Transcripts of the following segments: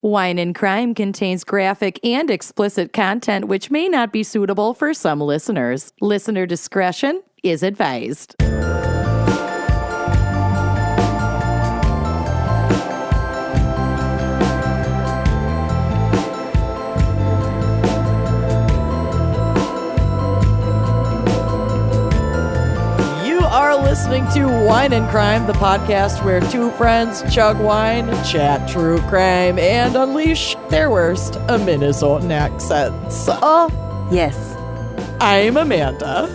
Wine and Crime contains graphic and explicit content which may not be suitable for some listeners. Listener discretion is advised. Listening to Wine and Crime, the podcast where two friends chug wine, chat true crime, and unleash their worst Minnesotan accents. Oh, yes. I'm Amanda.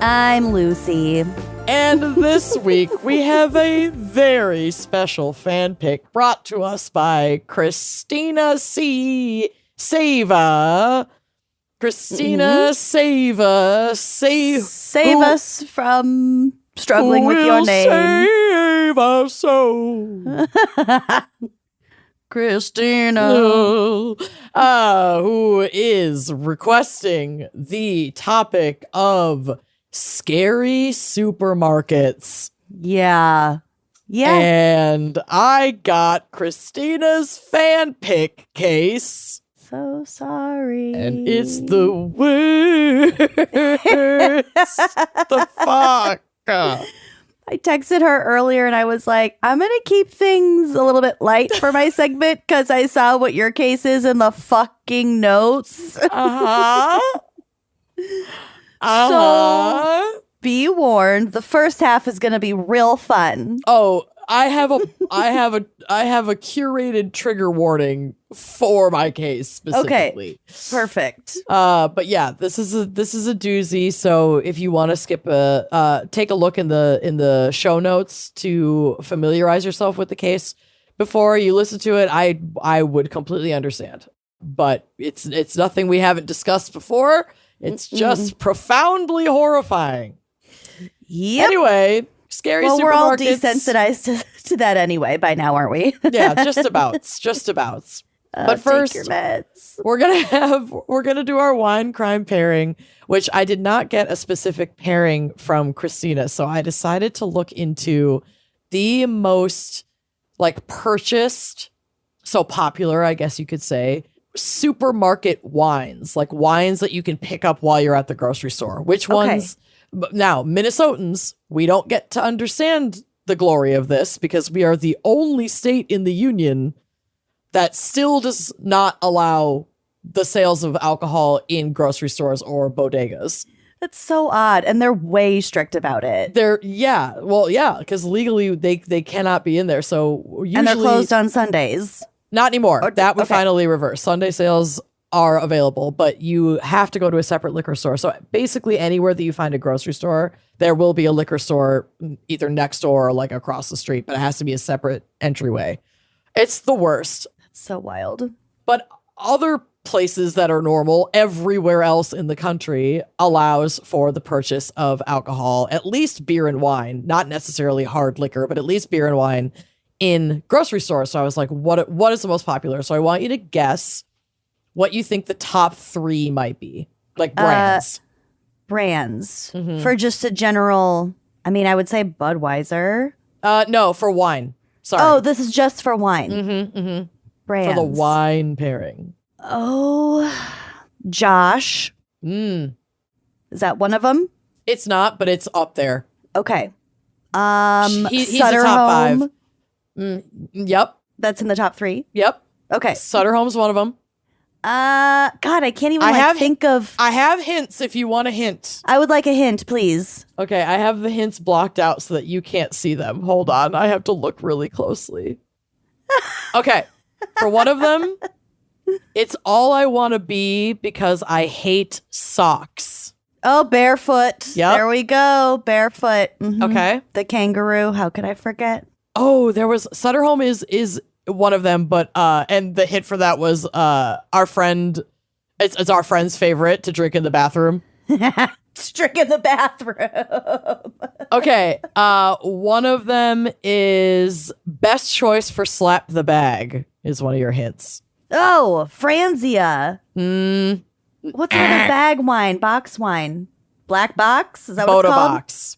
I'm Lucy. And this week we have a very special fan pick brought to us by Christina C. Sava. Christina Sava. Save us from struggling with your name. Save us so. Christina. Who is requesting the topic of scary supermarkets. Yeah. And I got Christina's fan pick case. So sorry. And it's the worst. The fuck. I texted her earlier and I was like, I'm going to keep things a little bit light for my segment because I saw what your case is in the fucking notes. So be warned, the first half is going to be real fun. Oh, I have a curated trigger warning for my case specifically. Okay, perfect. But yeah, this is a doozy. So if you want to skip take a look in the show notes to familiarize yourself with the case before you listen to it, I would completely understand. But it's nothing we haven't discussed before. It's just profoundly horrifying. Yep. Anyway. Scary supermarkets. We're all desensitized to that anyway by now, aren't we? Yeah, just about. But first, take your meds. we're gonna do our wine crime pairing, which I did not get a specific pairing from Christina, so I decided to look into the most purchased, so popular, I guess you could say, supermarket wines, like wines that you can pick up while you're at the grocery store. Which ones? Now, Minnesotans, we don't get to understand the glory of this because we are the only state in the union that still does not allow the sales of alcohol in grocery stores or bodegas. That's so odd. And they're way strict about it. Because legally they cannot be in there. So usually, and they're closed on Sundays. Not anymore. That would finally reverse. Sunday sales are available, but you have to go to a separate liquor store. So basically anywhere that you find a grocery store, there will be a liquor store either next door or across the street, but it has to be a separate entryway. It's the worst. That's so wild. But other places that are normal, everywhere else in the country allows for the purchase of alcohol, at least beer and wine, not necessarily hard liquor, but at least beer and wine in grocery stores. So I was like, what is the most popular? So I want you to guess what you think the top 3 might be, brands. Brands. Mm-hmm. For just a general, I would say Budweiser. No, for wine. Sorry. Oh, this is just for wine. Mm-hmm, mm-hmm. Brands. For the wine pairing. Oh, Josh. Is that one of them? It's not, but it's up there. Okay. He's Sutter a top Home. 5. Yep. That's in the top 3? Yep. Okay. Sutter Home's one of them. God, I can't even think of. I have hints if you want a hint. I would like a hint, please. Okay, I have the hints blocked out so that you can't see them. Hold on, I have to look really closely. Okay, for one of them, it's All I Want to Be Because I Hate Socks. Oh, Barefoot. Yep. There we go. Barefoot. Mm-hmm. Okay. The kangaroo. How could I forget? Oh, there was Sutter Home is one of them, but and the hint for that was our friend. It's our friend's favorite to drink in the bathroom. Drink in the bathroom. Okay, one of them is Best Choice for Slap the Bag is one of your hints. Oh, Franzia. What's another bag wine? Box wine? Black box? Is that what it's called? Box.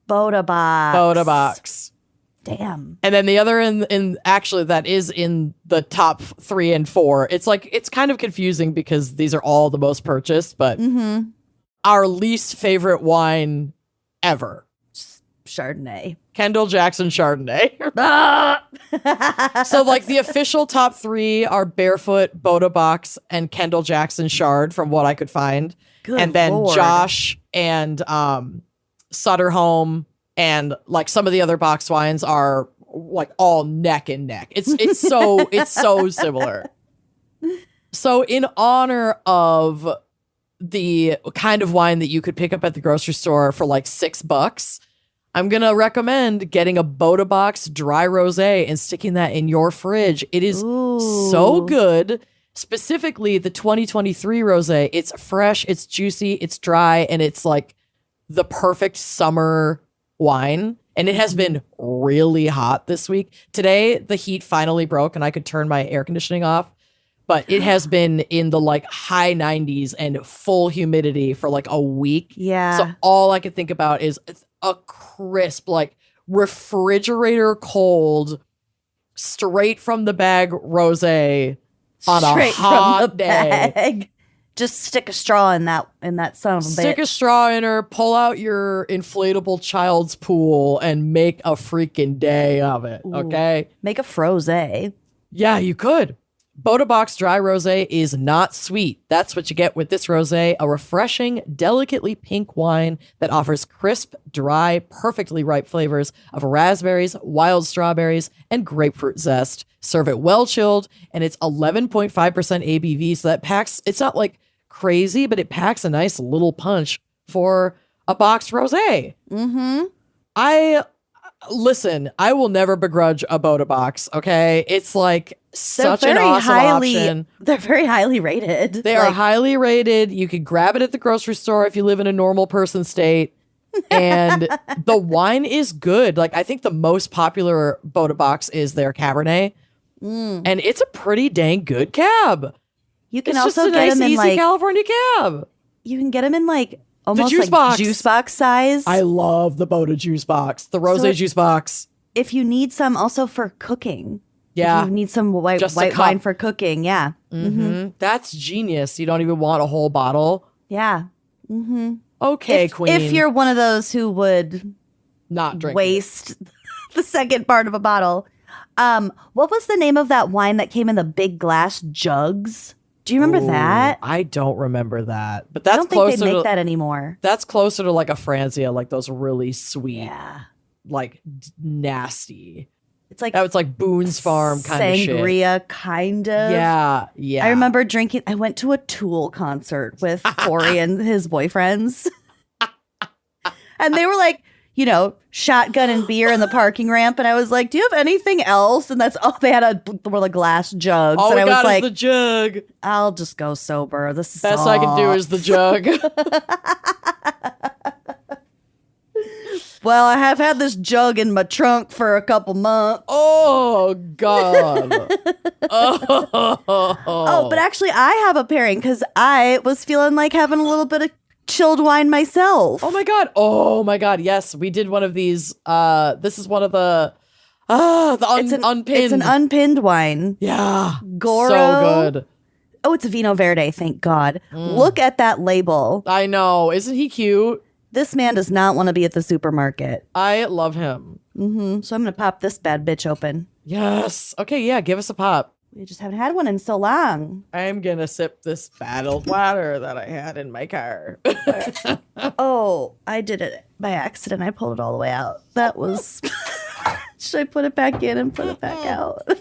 Bota Box. Bota Box. Damn. And then the other in actually that is in the top 3 and 4. It's kind of confusing because these are all the most purchased, but our least favorite wine ever. Chardonnay. Kendall Jackson Chardonnay. So like the official top 3 are Barefoot, Bota Box, and Kendall Jackson Chard from what I could find. Good and then Lord. Josh and Sutter Home and like some of the other box wines are like all neck and neck. It's so similar. So in honor of the kind of wine that you could pick up at the grocery store for like $6, I'm going to recommend getting a Bota Box dry rosé and sticking that in your fridge. It is so good. Specifically the 2023 rosé. It's fresh, it's juicy, it's dry, and it's like the perfect summer wine. And it has been really hot this week. Today, the heat finally broke and I could turn my air conditioning off. But it has been in the like high 90s and full humidity for like a week. Yeah. So all I could think about is a crisp, like refrigerator cold, straight from the bag rosé on Straight a hot from the day. bag. Just stick a straw in that son of a Stick bitch. a straw in her, pull out your inflatable child's pool, and make a freaking day of it. Okay. Make a frosé. Yeah, you could. Bota Box Dry Rosé is not sweet. That's what you get with this rosé, a refreshing, delicately pink wine that offers crisp, dry, perfectly ripe flavors of raspberries, wild strawberries, and grapefruit zest. Serve it well chilled, and it's 11.5% ABV, so that packs, it's not like crazy, but it packs a nice little punch for a boxed rosé. Listen, I will never begrudge a Bota Box, okay? It's like such an awesome option. They're very highly rated. They are highly rated. You can grab it at the grocery store if you live in a normal person state. And the wine is good. Like I think the most popular Bota Box is their Cabernet. And it's a pretty dang good cab. You can It's also just a get nice, them in easy like California cab. you can get them in like almost juice like box. juice box size. I love the Bota juice box, the rosé juice box. If you need some also for cooking. Yeah. If you need some white Just a cup. wine for cooking. Yeah. That's genius. You don't even want a whole bottle. Yeah. Okay, queen. If you're one of those who would not drink waste the second part of a bottle. What was the name of that wine that came in the big glass jugs? Do you remember that? I don't remember that, but that's I don't think closer they make to that anymore. that's closer to like a Franzia, like those really sweet, like nasty. It's like That was like Boone's Farm kind of shit. sangria, kind of. Yeah. I remember drinking. I went to a Tool concert with Corey and his boyfriends, and they were like, shotgun and beer in the parking ramp, and I was like, "Do you have anything else?" And that's all they had were the glass jugs, All and we I was got like, is the jug. "I'll just go sober." The Best I can do is the jug. Well, I have had this jug in my trunk for a couple months. Oh God. Oh, but actually, I have a pairing because I was feeling like having a little bit of chilled wine myself. Oh my God. Yes, we did one of these. This is one of the unpinned. It's an unpinned wine. Yeah. Goro. So good. Oh, it's a Vino Verde. Thank God. Look at that label. I know. Isn't he cute? This man does not want to be at the supermarket. I love him. So I'm going to pop this bad bitch open. Yes. Okay, yeah, give us a pop. We just haven't had one in so long. I'm going to sip this bottled water that I had in my car. Oh, I did it by accident. I pulled it all the way out. That was... Should I put it back in and put it back out? We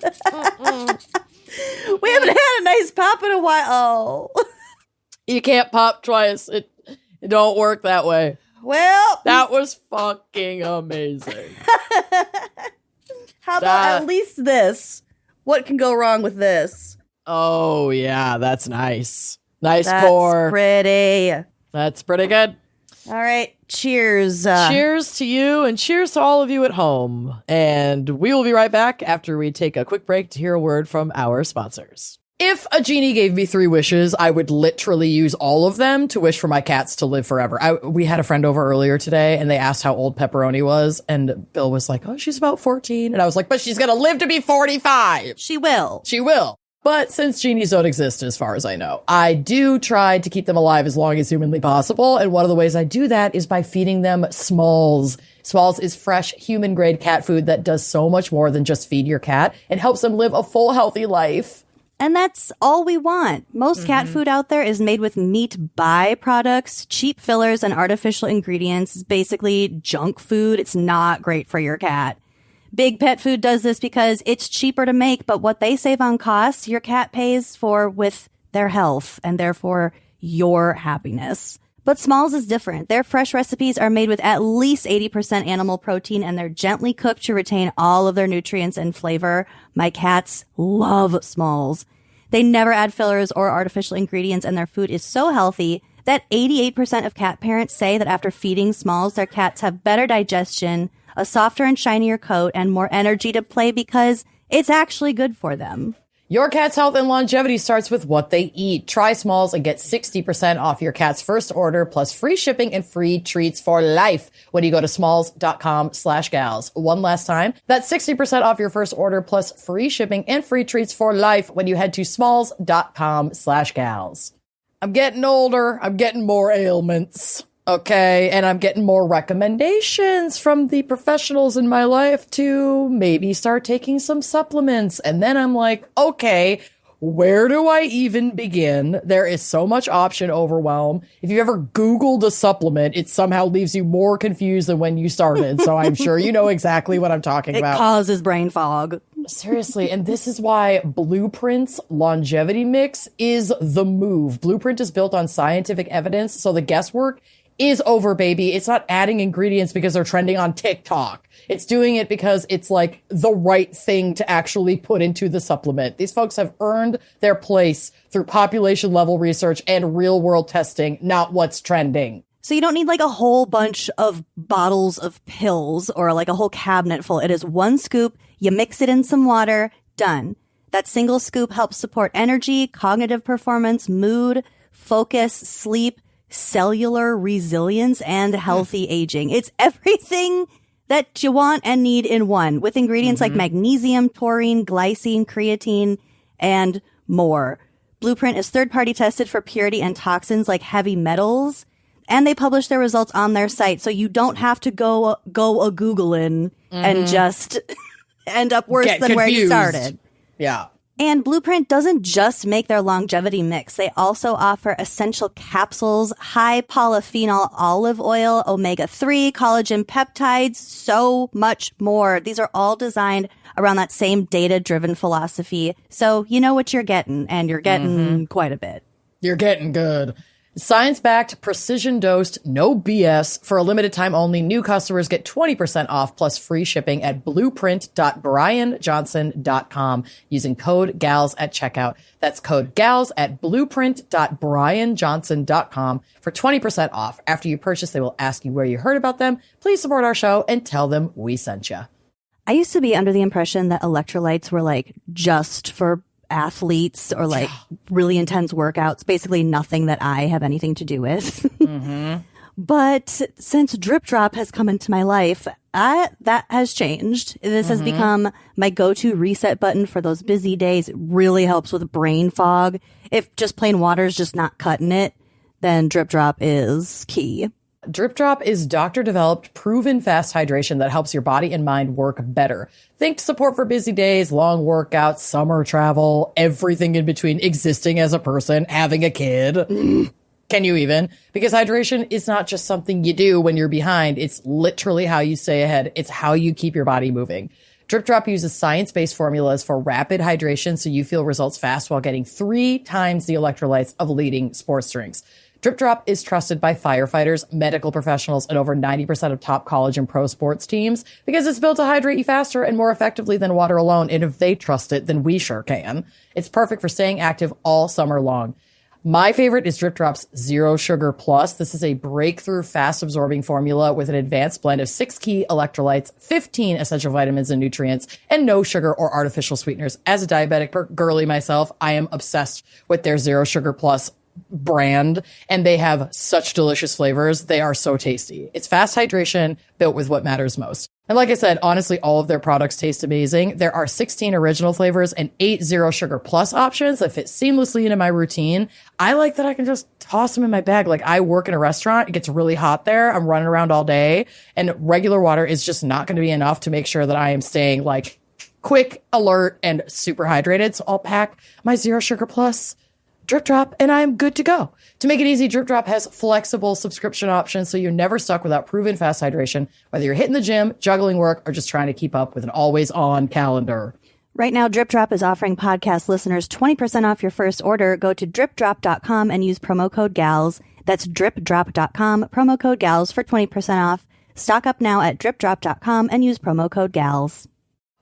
haven't had a nice pop in a while. Oh. You can't pop twice. It don't work that way. Well, That was fucking amazing. how about at least this? What can go wrong with this? Oh, yeah, that's nice. Nice That's pour. pretty. That's pretty good. All right. Cheers. Cheers to you and cheers to all of you at home. And we will be right back after we take a quick break to hear a word from our sponsors. If a genie gave me 3 wishes, I would literally use all of them to wish for my cats to live forever. We had a friend over earlier today and they asked how old Pepperoni was. And Bill was like, oh, she's about 14. And I was like, but she's going to live to be 45. She will. She will. But since genies don't exist, as far as I know, I do try to keep them alive as long as humanly possible. And one of the ways I do that is by feeding them Smalls. Smalls is fresh, human-grade cat food that does so much more than just feed your cat. It helps them live a full, healthy life. And that's all we want. Most cat food out there is made with meat byproducts, cheap fillers, and artificial ingredients. It's basically junk food. It's not great for your cat. Big Pet Food does this because it's cheaper to make, but what they save on costs, your cat pays for with their health and therefore your happiness. But Smalls is different. Their fresh recipes are made with at least 80% animal protein and they're gently cooked to retain all of their nutrients and flavor. My cats love Smalls. They never add fillers or artificial ingredients and their food is so healthy that 88% of cat parents say that after feeding Smalls, their cats have better digestion, a softer and shinier coat, and more energy to play because it's actually good for them. Your cat's health and longevity starts with what they eat. Try Smalls and get 60% off your cat's first order plus free shipping and free treats for life when you go to smalls.com/gals. One last time, that's 60% off your first order plus free shipping and free treats for life when you head to smalls.com/gals. I'm getting older. I'm getting more ailments. Okay, and I'm getting more recommendations from the professionals in my life to maybe start taking some supplements. And then I'm like, okay, where do I even begin? There is so much option overwhelm. If you ever Googled a supplement, it somehow leaves you more confused than when you started. So I'm sure you know exactly what I'm talking about. It causes brain fog. Seriously, and this is why Blueprint's longevity mix is the move. Blueprint is built on scientific evidence, so the guesswork is over, baby. It's not adding ingredients because they're trending on TikTok. It's doing it because it's like the right thing to actually put into the supplement. These folks have earned their place through population level research and real world testing, not what's trending. So you don't need like a whole bunch of bottles of pills or like a whole cabinet full. It is one scoop. You mix it in some water. Done. That single scoop helps support energy, cognitive performance, mood, focus, sleep, cellular resilience, and healthy aging. It's everything that you want and need in one, with ingredients like magnesium, taurine, glycine, creatine, and more. Blueprint is third-party tested for purity and toxins like heavy metals, and they publish their results on their site, so you don't have to go a Googling and just end up worse than confused. Where you started. Yeah. And Blueprint doesn't just make their longevity mix. They also offer essential capsules, high polyphenol olive oil, omega-3, collagen peptides, so much more. These are all designed around that same data-driven philosophy. So you know what you're getting, and you're getting quite a bit. You're getting good. Science-backed, precision-dosed, no BS. For a limited time only, new customers get 20% off plus free shipping at blueprint.brianjohnson.com using code GALS at checkout. That's code GALS at blueprint.brianjohnson.com for 20% off. After you purchase, they will ask you where you heard about them. Please support our show and tell them we sent you. I used to be under the impression that electrolytes were like just for athletes or like really intense workouts, basically nothing that I have anything to do with. But since Drip Drop has come into my life, that has changed. This has become my go-to reset button for those busy days. It really helps with brain fog. If just plain water is just not cutting it, then Drip Drop is key. Drip Drop is doctor-developed, proven fast hydration that helps your body and mind work better. Think support for busy days, long workouts, summer travel, everything in between, existing as a person, having a kid. Can you even? Because hydration is not just something you do when you're behind. It's literally how you stay ahead. It's how you keep your body moving. Drip Drop uses science-based formulas for rapid hydration so you feel results fast while getting 3 times the electrolytes of leading sports drinks. Drip Drop is trusted by firefighters, medical professionals, and over 90% of top college and pro sports teams because it's built to hydrate you faster and more effectively than water alone. And if they trust it, then we sure can. It's perfect for staying active all summer long. My favorite is Drip Drop's Zero Sugar Plus. This is a breakthrough fast absorbing formula with an advanced blend of 6 key electrolytes, 15 essential vitamins and nutrients, and no sugar or artificial sweeteners. As a diabetic girly myself, I am obsessed with their Zero Sugar Plus brand, and they have such delicious flavors. They are so tasty. It's fast hydration built with what matters most. And like I said, honestly, all of their products taste amazing. There are 16 original flavors and 8 Zero Sugar Plus options that fit seamlessly into my routine. I like that I can just toss them in my bag. Like, I work in a restaurant. It gets really hot there. I'm running around all day, and regular water is just not going to be enough to make sure that I am staying like quick, alert, and super hydrated. So I'll pack my Zero Sugar Plus Drip Drop, and I'm good to go. To make it easy, Drip Drop has flexible subscription options, so you're never stuck without proven fast hydration, whether you're hitting the gym, juggling work, or just trying to keep up with an always-on calendar. Right now, Drip Drop is offering podcast listeners 20% off your first order. Go to dripdrop.com and use promo code GALS. That's dripdrop.com, promo code GALS for 20% off. Stock up now at dripdrop.com and use promo code GALS.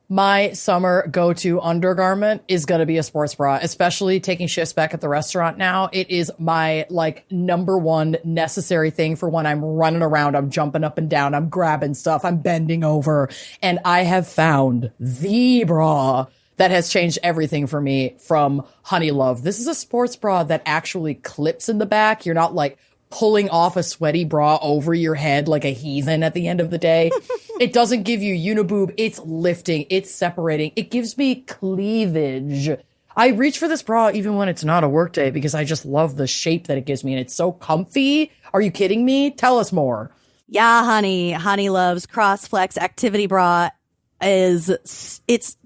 My summer go-to undergarment is going to be a sports bra, especially taking shifts back at the restaurant now. It is my like number one necessary thing for when I'm running around, I'm jumping up and down, I'm grabbing stuff, I'm bending over. And I have found the bra that has changed everything for me from Honey Love. This is a sports bra that actually clips in the back. You're not like pulling off a sweaty bra over your head like a heathen at the end of the day. It doesn't give you uniboob. It's lifting. It's separating. It gives me cleavage. I reach for this bra even when it's not a work day because I just love the shape that it gives me, and it's so comfy. Are you kidding me? Tell us more. Yeah, honey. Honey Love's CrossFlex activity bra it's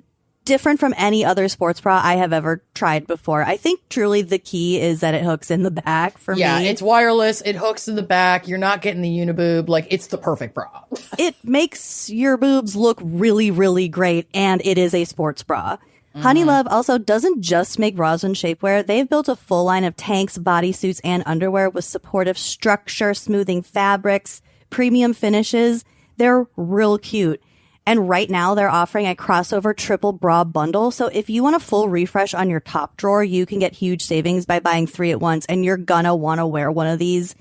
different from any other sports bra I have ever tried before. I think truly the key is that it hooks in the back for me. Yeah, it's wireless. It hooks in the back. You're not getting the uniboob. Like, it's the perfect bra. It makes your boobs look really, really great, and it is a sports bra. Honey Love also doesn't just make bras and shapewear. They've built a full line of tanks, bodysuits, and underwear with supportive structure, smoothing fabrics, premium finishes. They're real cute. And right now they're offering a crossover triple bra bundle. So if you want a full refresh on your top drawer, you can get huge savings by buying 3 at once. And you're gonna want to wear one of these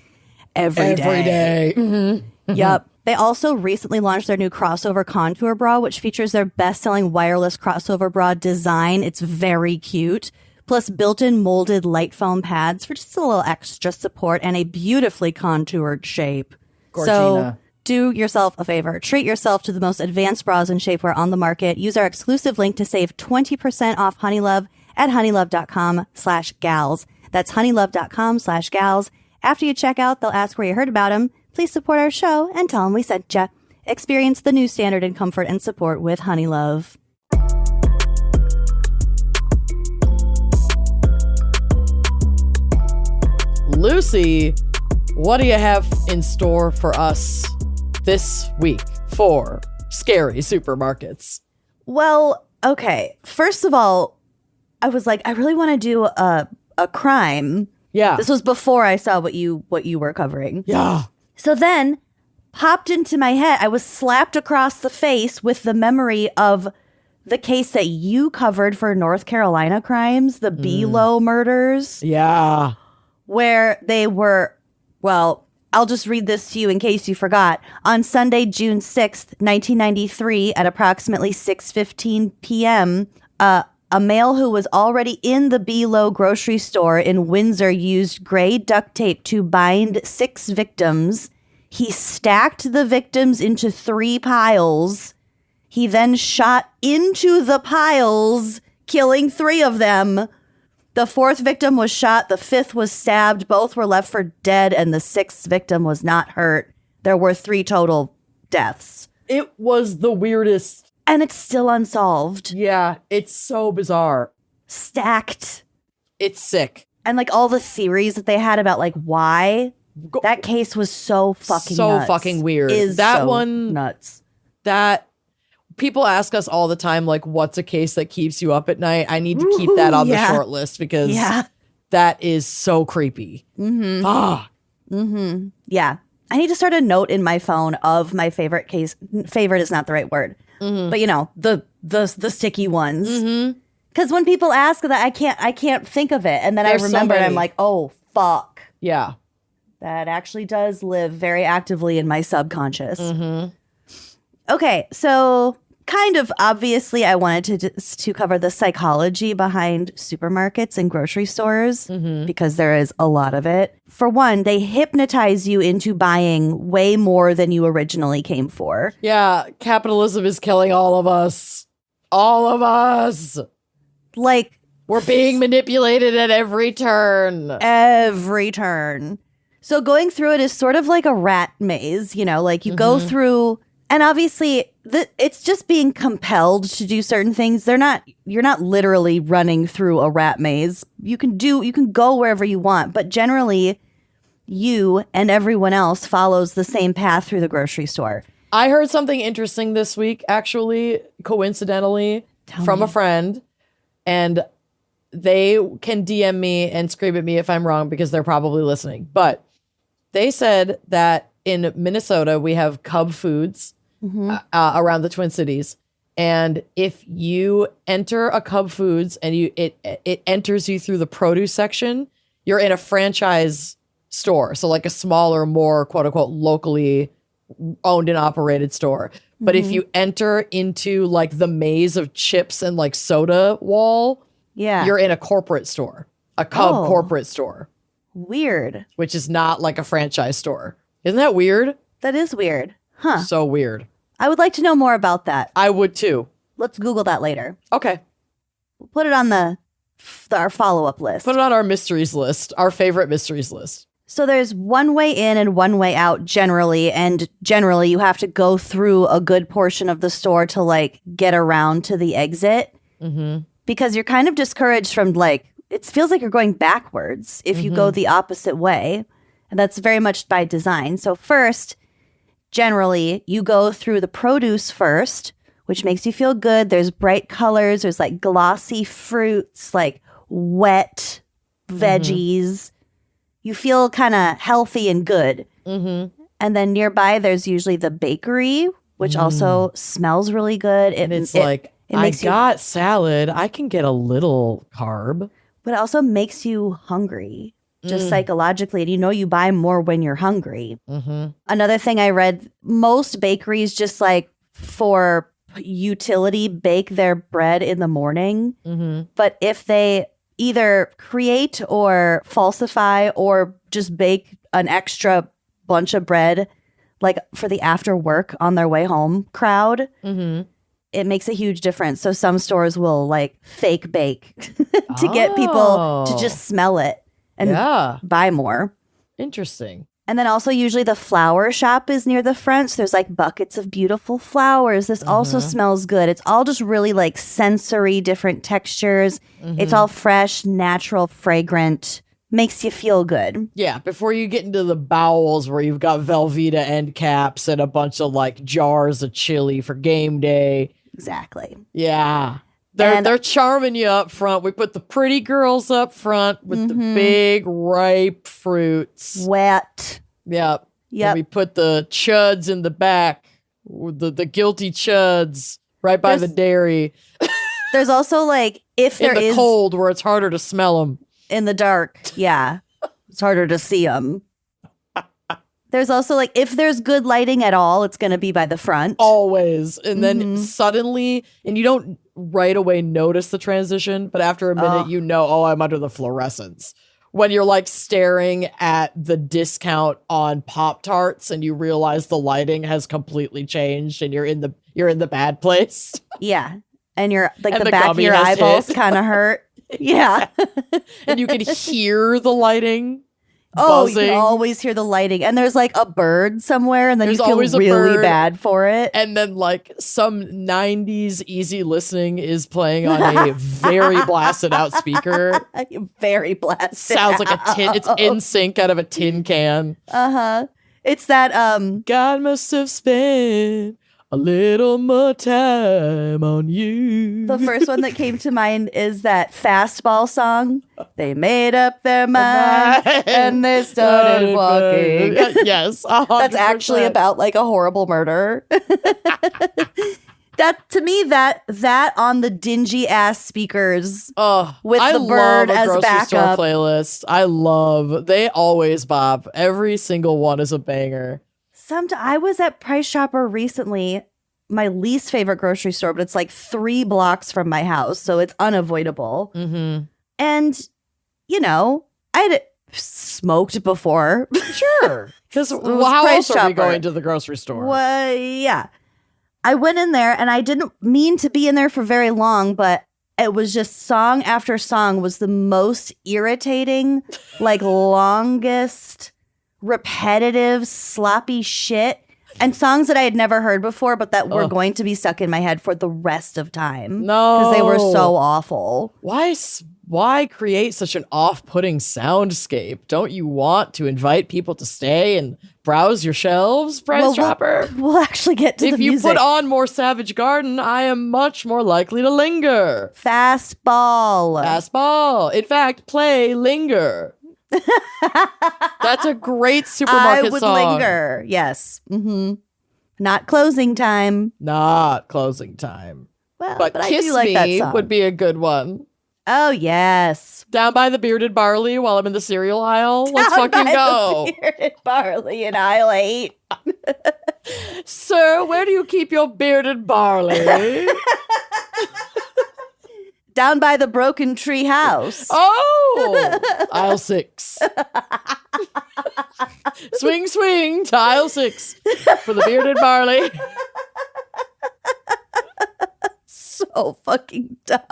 every day. Mm-hmm. Yep. They also recently launched their new crossover contour bra, which features their best-selling wireless crossover bra design. It's very cute. Plus built-in molded light foam pads for just a little extra support and a beautifully contoured shape. Gorgina. So do yourself a favor. Treat yourself to the most advanced bras and shapewear on the market. Use our exclusive link to save 20% off Honey Love at honeylove.com/gals. That's honeylove.com/gals. After you check out, they'll ask where you heard about them. Please support our show and tell them we sent ya. Experience the new standard in comfort and support with Honey Love. Lucy, what do you have in store for us this week for scary supermarkets? Well, okay. First of all, I was like, I really want to do a crime. Yeah. This was before I saw what you were covering. Yeah. So then popped into my head, I was slapped across the face with the memory of the case that you covered for North Carolina crimes, the Below murders. Yeah. Where they were, well, I'll just read this to you in case you forgot. On Sunday, June 6th, 1993, at approximately 6:15 p.m., a male who was already in the Below grocery store in Windsor used gray duct tape to bind 6 victims. He stacked the victims into 3 piles. He then shot into the piles, killing 3 of them. The 4th victim was shot. The 5th was stabbed. Both were left for dead, and the 6th victim was not hurt. There were 3 total deaths. It was the weirdest. And it's still unsolved. Yeah, it's so bizarre. Stacked. It's sick. And like all the theories that they had about like why that case was so fucking nuts. Fucking weird. That one nuts. That people ask us all the time, like, what's a case that keeps you up at night? I need to keep that on the short list because that is so creepy. Mm-hmm. Fuck. Mm-hmm. Yeah. I need to start a note in my phone of my favorite case. Favorite is not the right word. Mm-hmm. But you know, the sticky ones. Mm-hmm. Because when people ask that, I can't think of it. And then There's I so remember and I'm many. like, oh, fuck. Yeah. That actually does live very actively in my subconscious. Mm-hmm. Okay, so kind of obviously I wanted to cover the psychology behind supermarkets and grocery stores because there is a lot of it. For one, they hypnotize you into buying way more than you originally came for. Yeah. Capitalism is killing all of us. All of us. Like We're being manipulated at every turn. every turn. So going through it is sort of like a rat maze, you know, like you go through, and obviously it's just being compelled to do certain things. You're not literally running through a rat maze. You can go wherever you want, but generally you and everyone else follows the same path through the grocery store. I heard something interesting this week, actually, coincidentally, from a friend, and they can DM me and scream at me if I'm wrong because they're probably listening. But they said that in Minnesota, we have Cub Foods around the Twin Cities. And if you enter a Cub Foods and it enters you through the produce section, you're in a franchise store. So like a smaller, more quote unquote locally owned and operated store. But if you enter into like the maze of chips and like soda wall, you're in a corporate store, a Cub corporate store. Weird. Which is not like a franchise store. Isn't that weird? That is weird. Huh. So weird. I would like to know more about that. I would too. Let's Google that later. Okay. We'll put it on our follow-up list. Put it on our mysteries list, our favorite mysteries list. So there's one way in and one way out generally, and generally you have to go through a good portion of the store to like get around to the exit because you're kind of discouraged from like, it feels like you're going backwards if you go the opposite way, and that's very much by design. So first, generally, you go through the produce first, which makes you feel good. There's bright colors. There's like glossy fruits, like wet veggies. You feel kind of healthy and good. And then nearby, there's usually the bakery, which also smells really good. And it's like, I got salad. I can get a little carb. But it also makes you hungry, just psychologically. And you know you buy more when you're hungry. Another thing I read, most bakeries just like for utility bake their bread in the morning. But if they either create or falsify or just bake an extra bunch of bread, like for the after work on their way home crowd, it makes a huge difference. So some stores will like fake bake to get people to just smell it and buy more. Interesting. And then also usually the flower shop is near the front. So there's like buckets of beautiful flowers. This also smells good. It's all just really like sensory, different textures. It's all fresh, natural, fragrant. Makes you feel good. Yeah, before you get into the bowels where you've got Velveeta end caps and a bunch of like jars of chili for game day. Exactly. Yeah. They're charming you up front. We put the pretty girls up front with the big ripe fruits. Wet. Yep. And we put the chuds in the back. The guilty chuds right by the dairy. There's also like if there is in the cold where it's harder to smell them. In the dark, yeah. It's harder to see them. There's also like, if there's good lighting at all, it's going to be by the front. Always. And then suddenly, and you don't right away notice the transition, but after a minute, you know, oh, I'm under the fluorescence. When you're like staring at the discount on Pop-Tarts and you realize the lighting has completely changed and you're in the bad place. Yeah. And you're like the back of your eyeballs kind of hurt. Yeah. And you can hear the lighting. Oh, you can always hear the lighting. And there's like a bird somewhere and then you feel really bad for it. And then like some 90s easy listening is playing on a very blasted out speaker. Very blasted. Sounds like a tin. It's in sync out of a tin can. It's that God must have spent a little more time on you. The first one that came to mind is that fastball song. They made up their mind and they started walking. Yes, 100%. That's actually about like a horrible murder. That to me, that on the dingy ass speakers Oh, with I the bird love a as grocery store backup. playlist. They always bop. Every single one is a banger. I was at Price Chopper recently, my least favorite grocery store, but it's like 3 blocks from my house, so it's unavoidable. Mm-hmm. And, you know, I had smoked before. Sure. Because how Price else are we Chopper. going to the grocery store? Well, yeah. I went in there and I didn't mean to be in there for very long, but it was just song after song was the most irritating, like longest, repetitive, sloppy shit. And songs that I had never heard before, but that were going to be stuck in my head for the rest of time. No. Because they were so awful. Why create such an off-putting soundscape? Don't you want to invite people to stay and browse your shelves, Price Chopper? We'll actually get to the music. If you put on more Savage Garden, I am much more likely to linger. Fastball. In fact, play Linger. That's a great supermarket I would song. linger. Yes. Mm-hmm. Not closing time. Not closing time. Well, but I Kiss do like that Me song. would be a good one. Oh, yes. Down by the bearded barley while I'm in the cereal aisle. Let's Down fucking by go. The bearded barley in aisle 8. Sir, where do you keep your bearded barley? Down by the broken tree house. Oh, aisle 6. Swing, swing to aisle 6 for the bearded barley. So fucking dumb.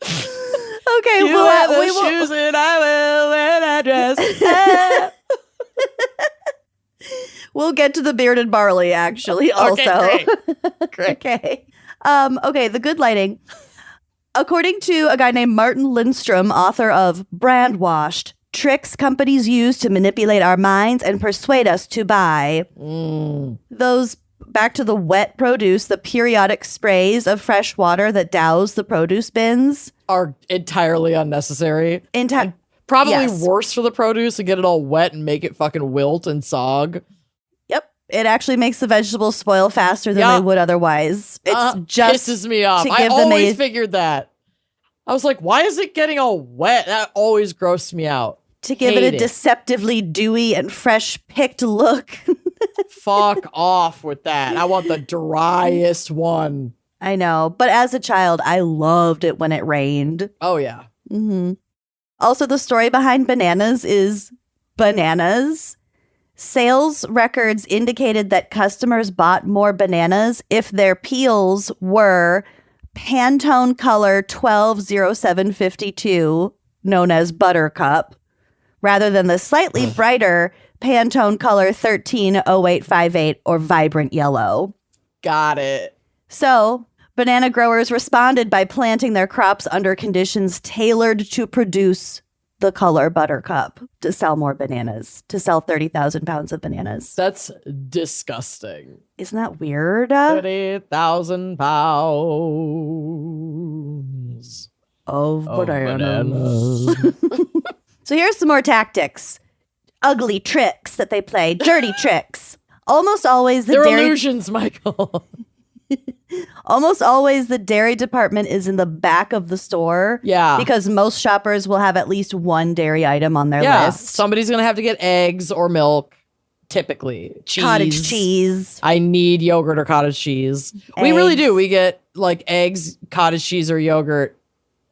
Okay, You wear the shoes and I will wear that dress. We'll get to the bearded barley, actually, also. Okay, great. Okay. Okay, the good lighting. According to a guy named Martin Lindstrom, author of Brand Washed, tricks companies use to manipulate our minds and persuade us to buy. Those, back to the wet produce, the periodic sprays of fresh water that douse the produce bins. Are entirely unnecessary. Probably Yes. worse for the produce to get it all wet and make it fucking wilt and sog. Yep. It actually makes the vegetables spoil faster than they would otherwise. It's just pisses me off. to I give them always figured that. I was like, why is it getting all wet? That always grossed me out. to give Hate it a deceptively dewy and fresh picked look. Fuck off with that. I want the driest one. I know. But as a child, I loved it when it rained. Oh, yeah. Mm-hmm. Also, the story behind bananas is bananas. Sales records indicated that customers bought more bananas if their peels were Pantone color 120752, known as Buttercup, rather than the slightly brighter Pantone color 130858 or vibrant yellow. Got it. So, banana growers responded by planting their crops under conditions tailored to produce the color Buttercup to sell more bananas, to sell 30,000 pounds of bananas. That's disgusting. Isn't that weird? 30,000 pounds Of bananas. So here's some more tactics. Ugly tricks that they play. Dirty tricks. Almost always They're illusions, Michael. Almost always the dairy department is in the back of the store. Yeah. Because most shoppers will have at least one dairy item on their list. Somebody's going to have to get eggs or milk, typically. Cheese. Cottage cheese. I need yogurt or cottage cheese. We really do. We get like eggs, cottage cheese or yogurt,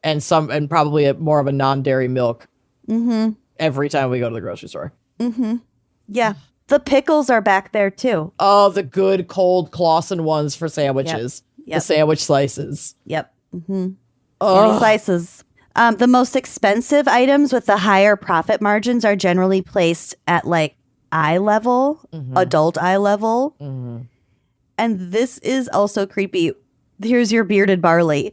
and probably more of a non-dairy milk every time we go to the grocery store. Mm-hmm. Yeah. The pickles are back there too. Oh, the good cold Clausen ones for sandwiches. Yep. The sandwich slices. Yep. Mm-hmm. Sandy slices. The most expensive items with the higher profit margins are generally placed at like eye level, adult eye level. And this is also creepy. Here's your bearded barley.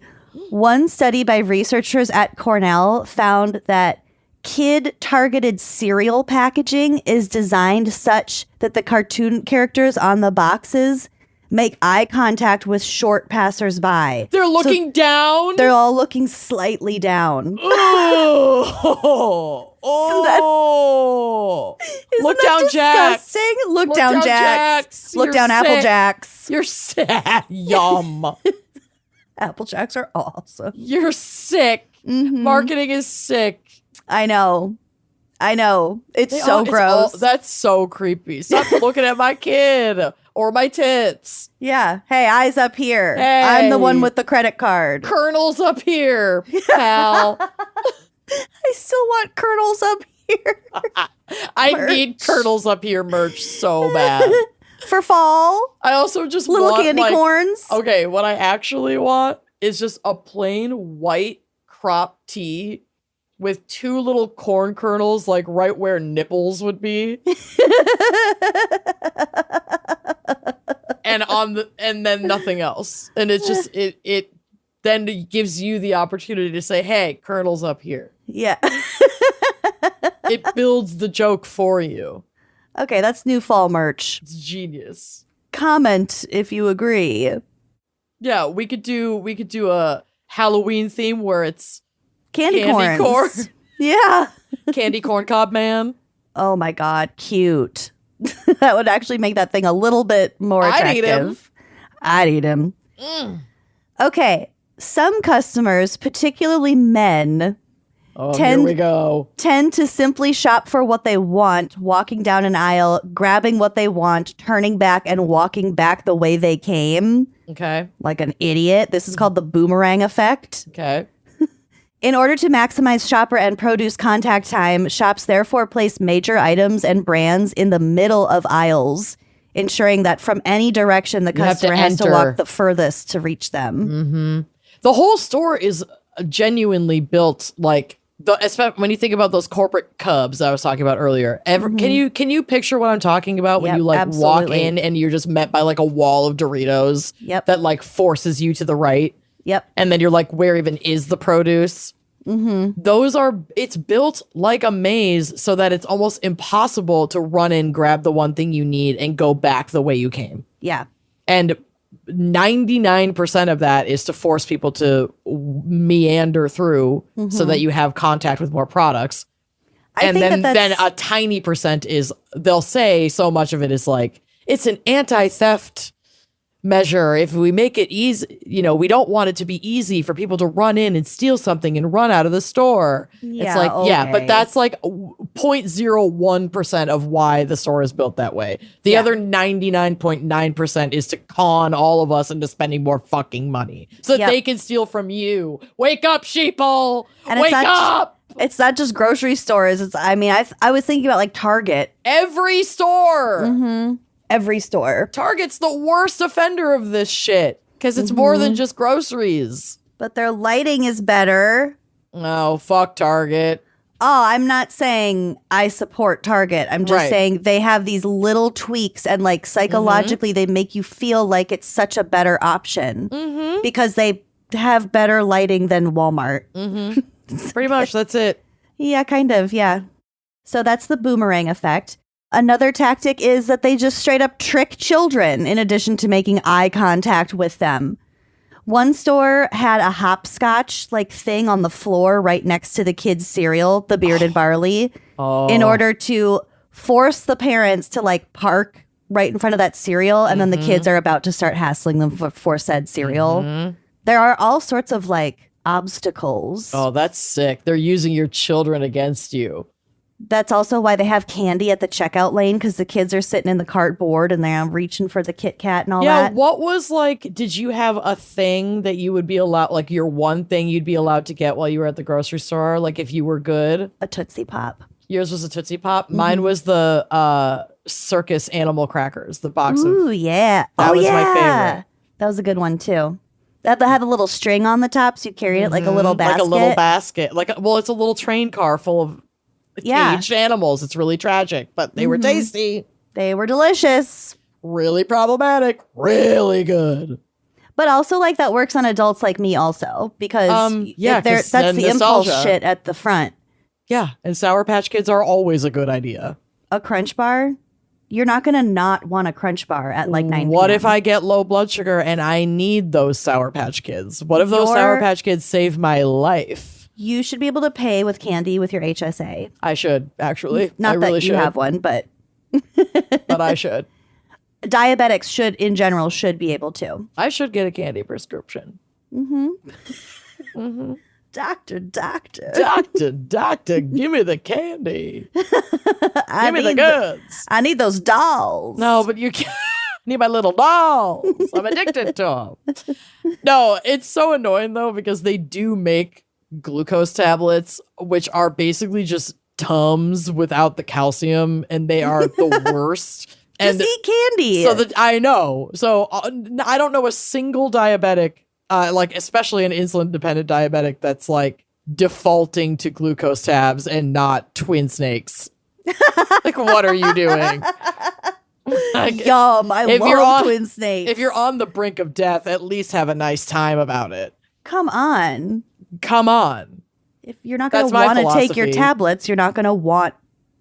One study by researchers at Cornell found that kid-targeted cereal packaging is designed such that the cartoon characters on the boxes make eye contact with short passersby. They're looking down? They're all looking slightly down. Oh, Isn't Look down, Jacks. Disgusting. Look down, Jacks. Look You're down, Apple sick. Jacks. You're sick. Yum. Apple Jacks are awesome. You're sick. Mhm. Marketing is sick. I know. It's so gross. That's so creepy. Stop looking at my kid or my tits. Yeah. Hey, eyes up here. Hey. I'm the one with the credit card. Kernels up here, pal. I still want kernels up here. I Merch. need kernels up here merch so bad. For fall. I also just Little want, candy corns. Okay, what I actually want is just a plain white crop tee with 2 little corn kernels, like right where nipples would be. and then nothing else. And it's just it then gives you the opportunity to say, hey, kernels up here. Yeah. It builds the joke for you. Okay, that's new fall merch. It's genius. Comment if you agree. Yeah, we could do a Halloween theme where it's Candy corn. corns. Yeah. Candy corn cob man. Oh my God, cute. That would actually make that thing a little bit more attractive. I'd eat him. Okay, some customers, particularly men, Oh, here we go. tend to simply shop for what they want, walking down an aisle, grabbing what they want, turning back and walking back the way they came. Okay. Like an idiot. This is called the boomerang effect. Okay. In order to maximize shopper and produce contact time, shops therefore place major items and brands in the middle of aisles, ensuring that from any direction the customer has to walk the furthest to reach them. Mm-hmm. The whole store is genuinely built like especially when you think about those corporate cubs I was talking about earlier. Can you picture what I'm talking about when Yep, you like absolutely. walk in and you're just met by like a wall of Doritos Yep. that like forces you to the right? Yep. And then you're like, where even is the produce? Mm-hmm. It's built like a maze so that it's almost impossible to run in, grab the one thing you need, and go back the way you came. Yeah. And 99% of that is to force people to meander through so that you have contact with more products. I think then a tiny percent is, they'll say so much of it is like, it's an anti-theft measure. If we make it easy, we don't want it to be easy for people to run in and steal something and run out of the store. Yeah, it's like, okay. but that's like 0.01% of why the store is built that way. The other 99.9% is to con all of us into spending more fucking money so that they can steal from you. Wake up, sheeple! And Wake up! It's not just grocery stores. I was thinking about like Target. Every store! Mm-hmm. Every store. Target's the worst offender of this shit because it's more than just groceries. But their lighting is better. Oh, fuck Target. Oh, I'm not saying I support Target. I'm just saying they have these little tweaks and like psychologically they make you feel like it's such a better option because they have better lighting than Walmart. Pretty much, that's it. Yeah, kind of. Yeah. So that's the boomerang effect. Another tactic is that they just straight up trick children in addition to making eye contact with them. One store had a hopscotch like thing on the floor right next to the kids' cereal, the bearded barley, in order to force the parents to like park right in front of that cereal. And then the kids are about to start hassling them for said cereal. There are all sorts of like obstacles. Oh, that's sick. They're using your children against you. That's also why they have candy at the checkout lane because the kids are sitting in the cart board and they're reaching for the Kit Kat and all that. Yeah, what was like, did you have a thing that you would be allowed, like your one thing you'd be allowed to get while you were at the grocery store? Like if you were good? A Tootsie Pop. Yours was a Tootsie Pop. Mine was the circus animal crackers, the box Ooh, of. yeah. That was my favorite. That was a good one too. That had a little string on the top so you carry it like a little basket. Like a little basket. It's a little train car full of caged animals. It's really tragic, but they were tasty. They were delicious. Really problematic. Really good. But also like that works on adults like me also because that's then the impulse nostalgia. shit at the front. Yeah, and Sour Patch Kids are always a good idea. A Crunch Bar? You're not going to not want a Crunch Bar at like 9 What p.m. if I get low blood sugar and I need those Sour Patch Kids? What if those Sour Patch Kids save my life? You should be able to pay with candy with your HSA. I should, actually. Not I really that you should. have one, but but I should. Diabetics in general should be able to. I should get a candy prescription. Doctor, give me the candy. Give me the goods. I need those dolls. No, but you can't. Need my little dolls. I'm addicted to them. No, it's so annoying though, because they do make glucose tablets, which are basically just Tums without the calcium, and they are the worst. And just eat candy. So that I know. So I don't know a single diabetic, like especially an insulin dependent diabetic, that's like defaulting to glucose tabs and not twin snakes. Like, what are you doing? Like, Yum! I love twin snakes. If you're on the brink of death, at least have a nice time about it. Come on. If you're not going to want to take your tablets, you're not going to want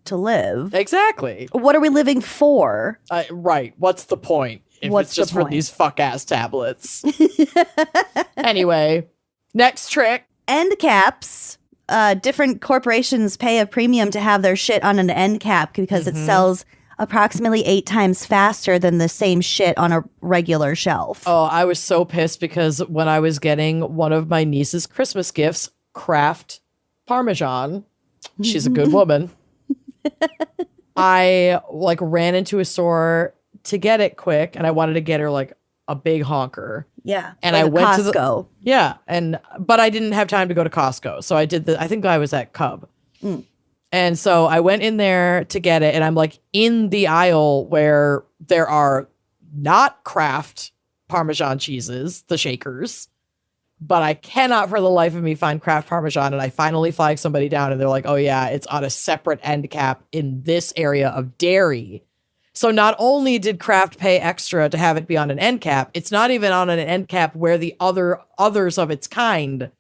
to live. Exactly. What are we living for? Right. What's the point? If it's just for these fuck ass tablets. Anyway, next trick. End caps. Different corporations pay a premium to have their shit on an end cap because it sells approximately 8 times faster than the same shit on a regular shelf. Oh, I was so pissed because when I was getting one of my niece's Christmas gifts, Kraft Parmesan, she's a good woman. I like ran into a store to get it quick, and I wanted to get her like a big honker. Yeah. And like I went Costco. But I didn't have time to go to Costco. So I think I was at Cub. And so I went in there to get it, and I'm like in the aisle where there are not Kraft Parmesan cheeses, the shakers, but I cannot for the life of me find Kraft Parmesan. And I finally flag somebody down, and they're like, oh yeah, it's on a separate end cap in this area of dairy. So not only did Kraft pay extra to have it be on an end cap, it's not even on an end cap where the others of its kind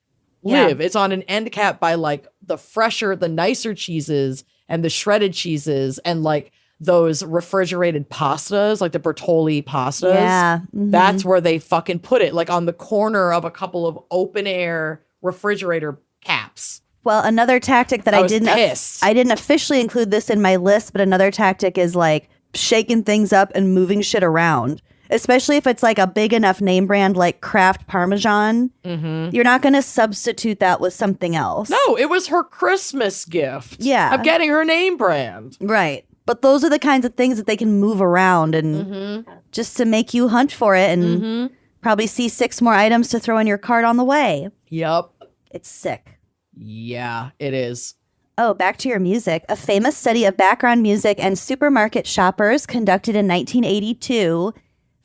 live. It's on an end cap by like the fresher, the nicer cheeses and the shredded cheeses and like those refrigerated pastas, like the Bertolli pastas. Yeah. That's where they fucking put it, like on the corner of a couple of open air refrigerator caps. Well, another tactic that I didn't officially include this in my list, but another tactic is like shaking things up and moving shit around. Especially if it's like a big enough name brand like Kraft Parmesan, you're not going to substitute that with something else. No, it was her Christmas gift. Yeah. I'm getting her name brand. Right. But those are the kinds of things that they can move around and just to make you hunt for it and probably see 6 more items to throw in your cart on the way. Yep. It's sick. Yeah, it is. Oh, back to your music. A famous study of background music and supermarket shoppers conducted in 1982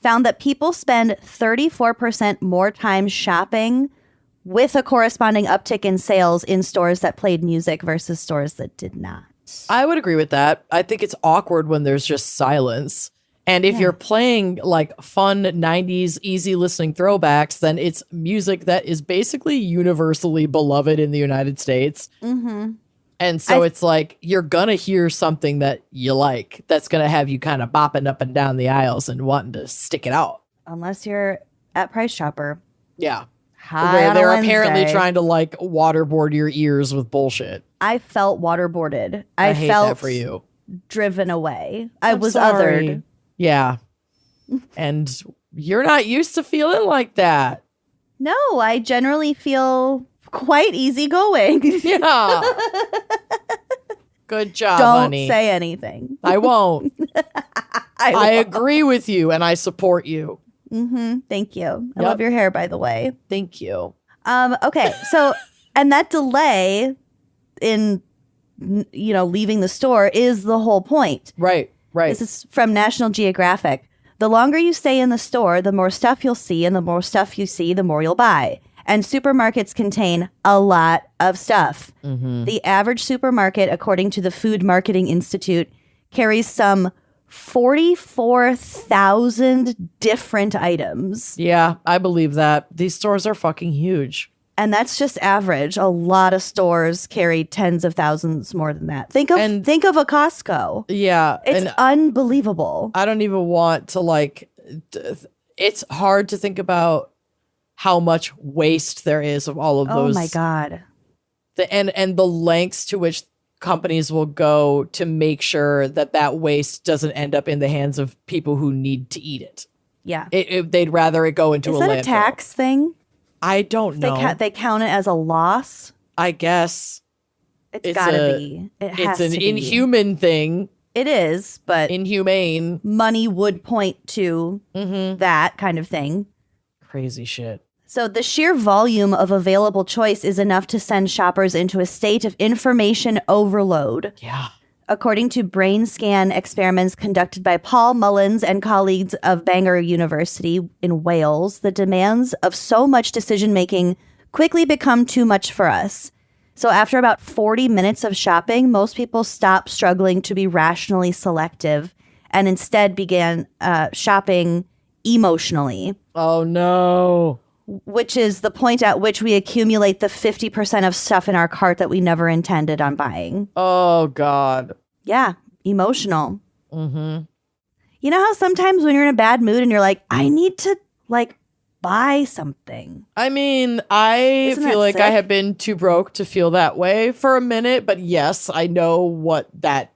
found that people spend 34% more time shopping with a corresponding uptick in sales in stores that played music versus stores that did not. I would agree with that. I think it's awkward when there's just silence. And if you're playing like fun 90s easy listening throwbacks, then it's music that is basically universally beloved in the United States. And so it's like you're going to hear something that you like that's going to have you kind of bopping up and down the aisles and wanting to stick it out. Unless you're at Price Chopper. Yeah. Where they're apparently trying to like waterboard your ears with bullshit. I felt waterboarded. I hate felt that for you. Driven away. I was sorry. othered. Yeah. And you're not used to feeling like that. No, I generally feel quite easygoing. Yeah. Good job, Don't honey. say anything. I won't. I agree with you and I support you. Thank you. I love your hair, by the way. Thank you. Okay. So, and that delay in, leaving the store is the whole point. Right. This is from National Geographic. The longer you stay in the store, the more stuff you'll see, and the more stuff you see, the more you'll buy. And supermarkets contain a lot of stuff. The average supermarket, according to the Food Marketing Institute, carries some 44,000 different items. Yeah, I believe that. These stores are fucking huge. And that's just average. A lot of stores carry tens of thousands more than that. Think of a Costco. Yeah. It's unbelievable. I don't even want to it's hard to think about how much waste there is of all of those. Oh my God. And the lengths to which companies will go to make sure that waste doesn't end up in the hands of people who need to eat it. Yeah. They'd rather it go into Is a that landfill. a tax thing? I don't know. They count it as a loss? I guess. It's gotta be. It has It's to an be. inhuman thing. It is, but inhumane. Money would point to that kind of thing. Crazy shit. So the sheer volume of available choice is enough to send shoppers into a state of information overload. Yeah. According to brain scan experiments conducted by Paul Mullins and colleagues of Bangor University in Wales, the demands of so much decision-making quickly become too much for us. So after about 40 minutes of shopping, most people stop struggling to be rationally selective and instead began shopping emotionally. Oh, no. Which is the point at which we accumulate the 50% of stuff in our cart that we never intended on buying. Oh, God. Yeah, emotional. Mm-hmm. You know how sometimes when you're in a bad mood and you're like, I need to, buy something. I mean, I feel like sick? I have been too broke to feel that way for a minute, but yes, I know what that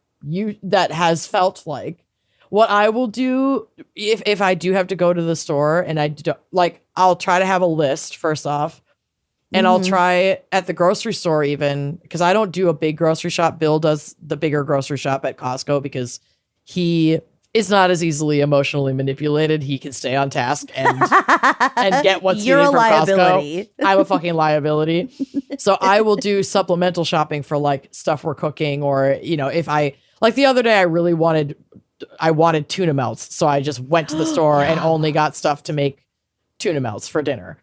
has felt like. What I will do if I do have to go to the store and I'll try to have a list first off, and I'll try at the grocery store even, because I don't do a big grocery shop. Bill does the bigger grocery shop at Costco because he is not as easily emotionally manipulated. He can stay on task and get what's You're needed a from liability. Costco. I'm a fucking liability. So I will do supplemental shopping for stuff we're cooking, or if I the other day I wanted tuna melts, so I just went to the store and only got stuff to make tuna melts for dinner,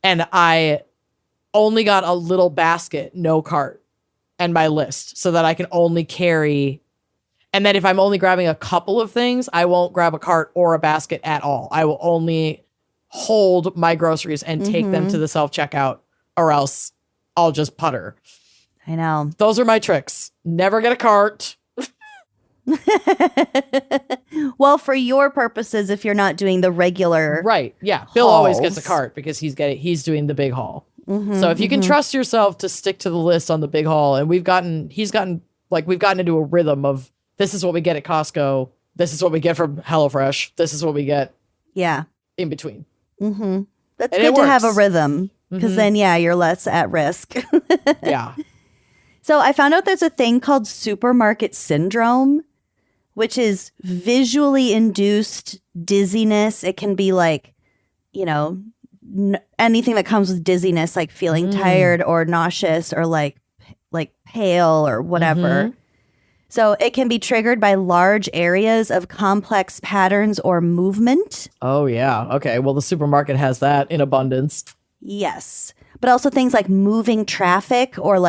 and I only got a little basket, no cart, and my list, so that I can only carry. And then if I'm only grabbing a couple of things, I won't grab a cart or a basket at all. I will only hold my groceries and take them to the self-checkout, or else I'll just putter. I know. Those are my tricks. Never get a cart. Well, for your purposes, if you're not doing the regular Right. Yeah. Bill always hauls. gets a cart because he's doing the big haul. So if you can trust yourself to stick to the list on the big haul, and we've gotten into a rhythm of, this is what we get at Costco, this is what we get from HelloFresh, this is what we get in between. Mm-hmm. That's And good it to have a works. rhythm, because then, you're less at risk. Yeah. So I found out there's a thing called supermarket syndrome, which is visually induced dizziness. It can be anything that comes with dizziness, like feeling tired or nauseous or like pale or whatever. So it can be triggered by large areas of complex patterns or movement. Oh, yeah. Okay. Well, the supermarket has that in abundance. Yes. But also things like moving traffic or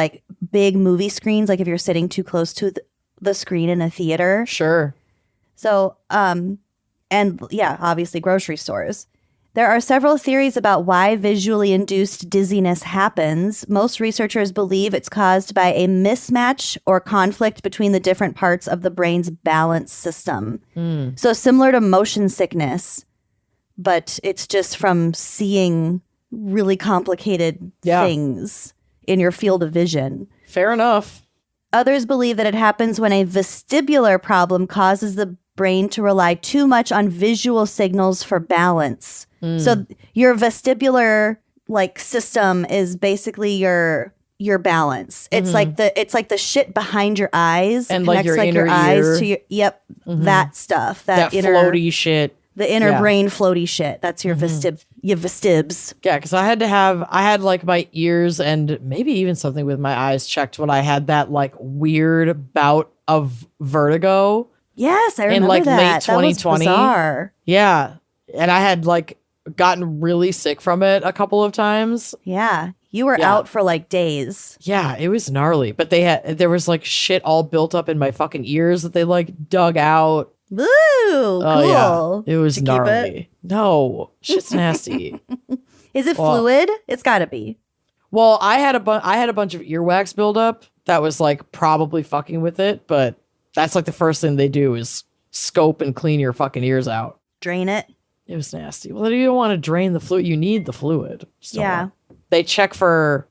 big movie screens, like if you're sitting too close to the screen in a theater. Sure. So, obviously grocery stores. There are several theories about why visually induced dizziness happens. Most researchers believe it's caused by a mismatch or conflict between the different parts of the brain's balance system. So similar to motion sickness, but it's just from seeing really complicated things in your field of vision. Fair enough. Others believe that it happens when a vestibular problem causes the brain to rely too much on visual signals for balance. So your vestibular system is basically your balance. It's like the shit behind your eyes, and connects your inner your eyes ear. to your that stuff, That inner floaty shit. the inner brain floaty shit. That's your your vestibs. Yeah, because I had my ears and maybe even something with my eyes checked when I had that weird bout of vertigo. Yes, I remember in late that. 2020. That was bizarre. Yeah, and I had gotten really sick from it a couple of times. Yeah, you were out for days. Yeah, it was gnarly. But there was shit all built up in my fucking ears that they dug out. Woo! Oh, Cool. yeah. It was Did you keep gnarly. No, shit's nasty. Is it fluid? It's got to be. Well, I had a bunch of earwax buildup that was probably fucking with it, but that's the first thing they do is scope and clean your fucking ears out. Drain it. It was nasty. Well, you don't want to drain the fluid. You need the fluid. Yeah. They check for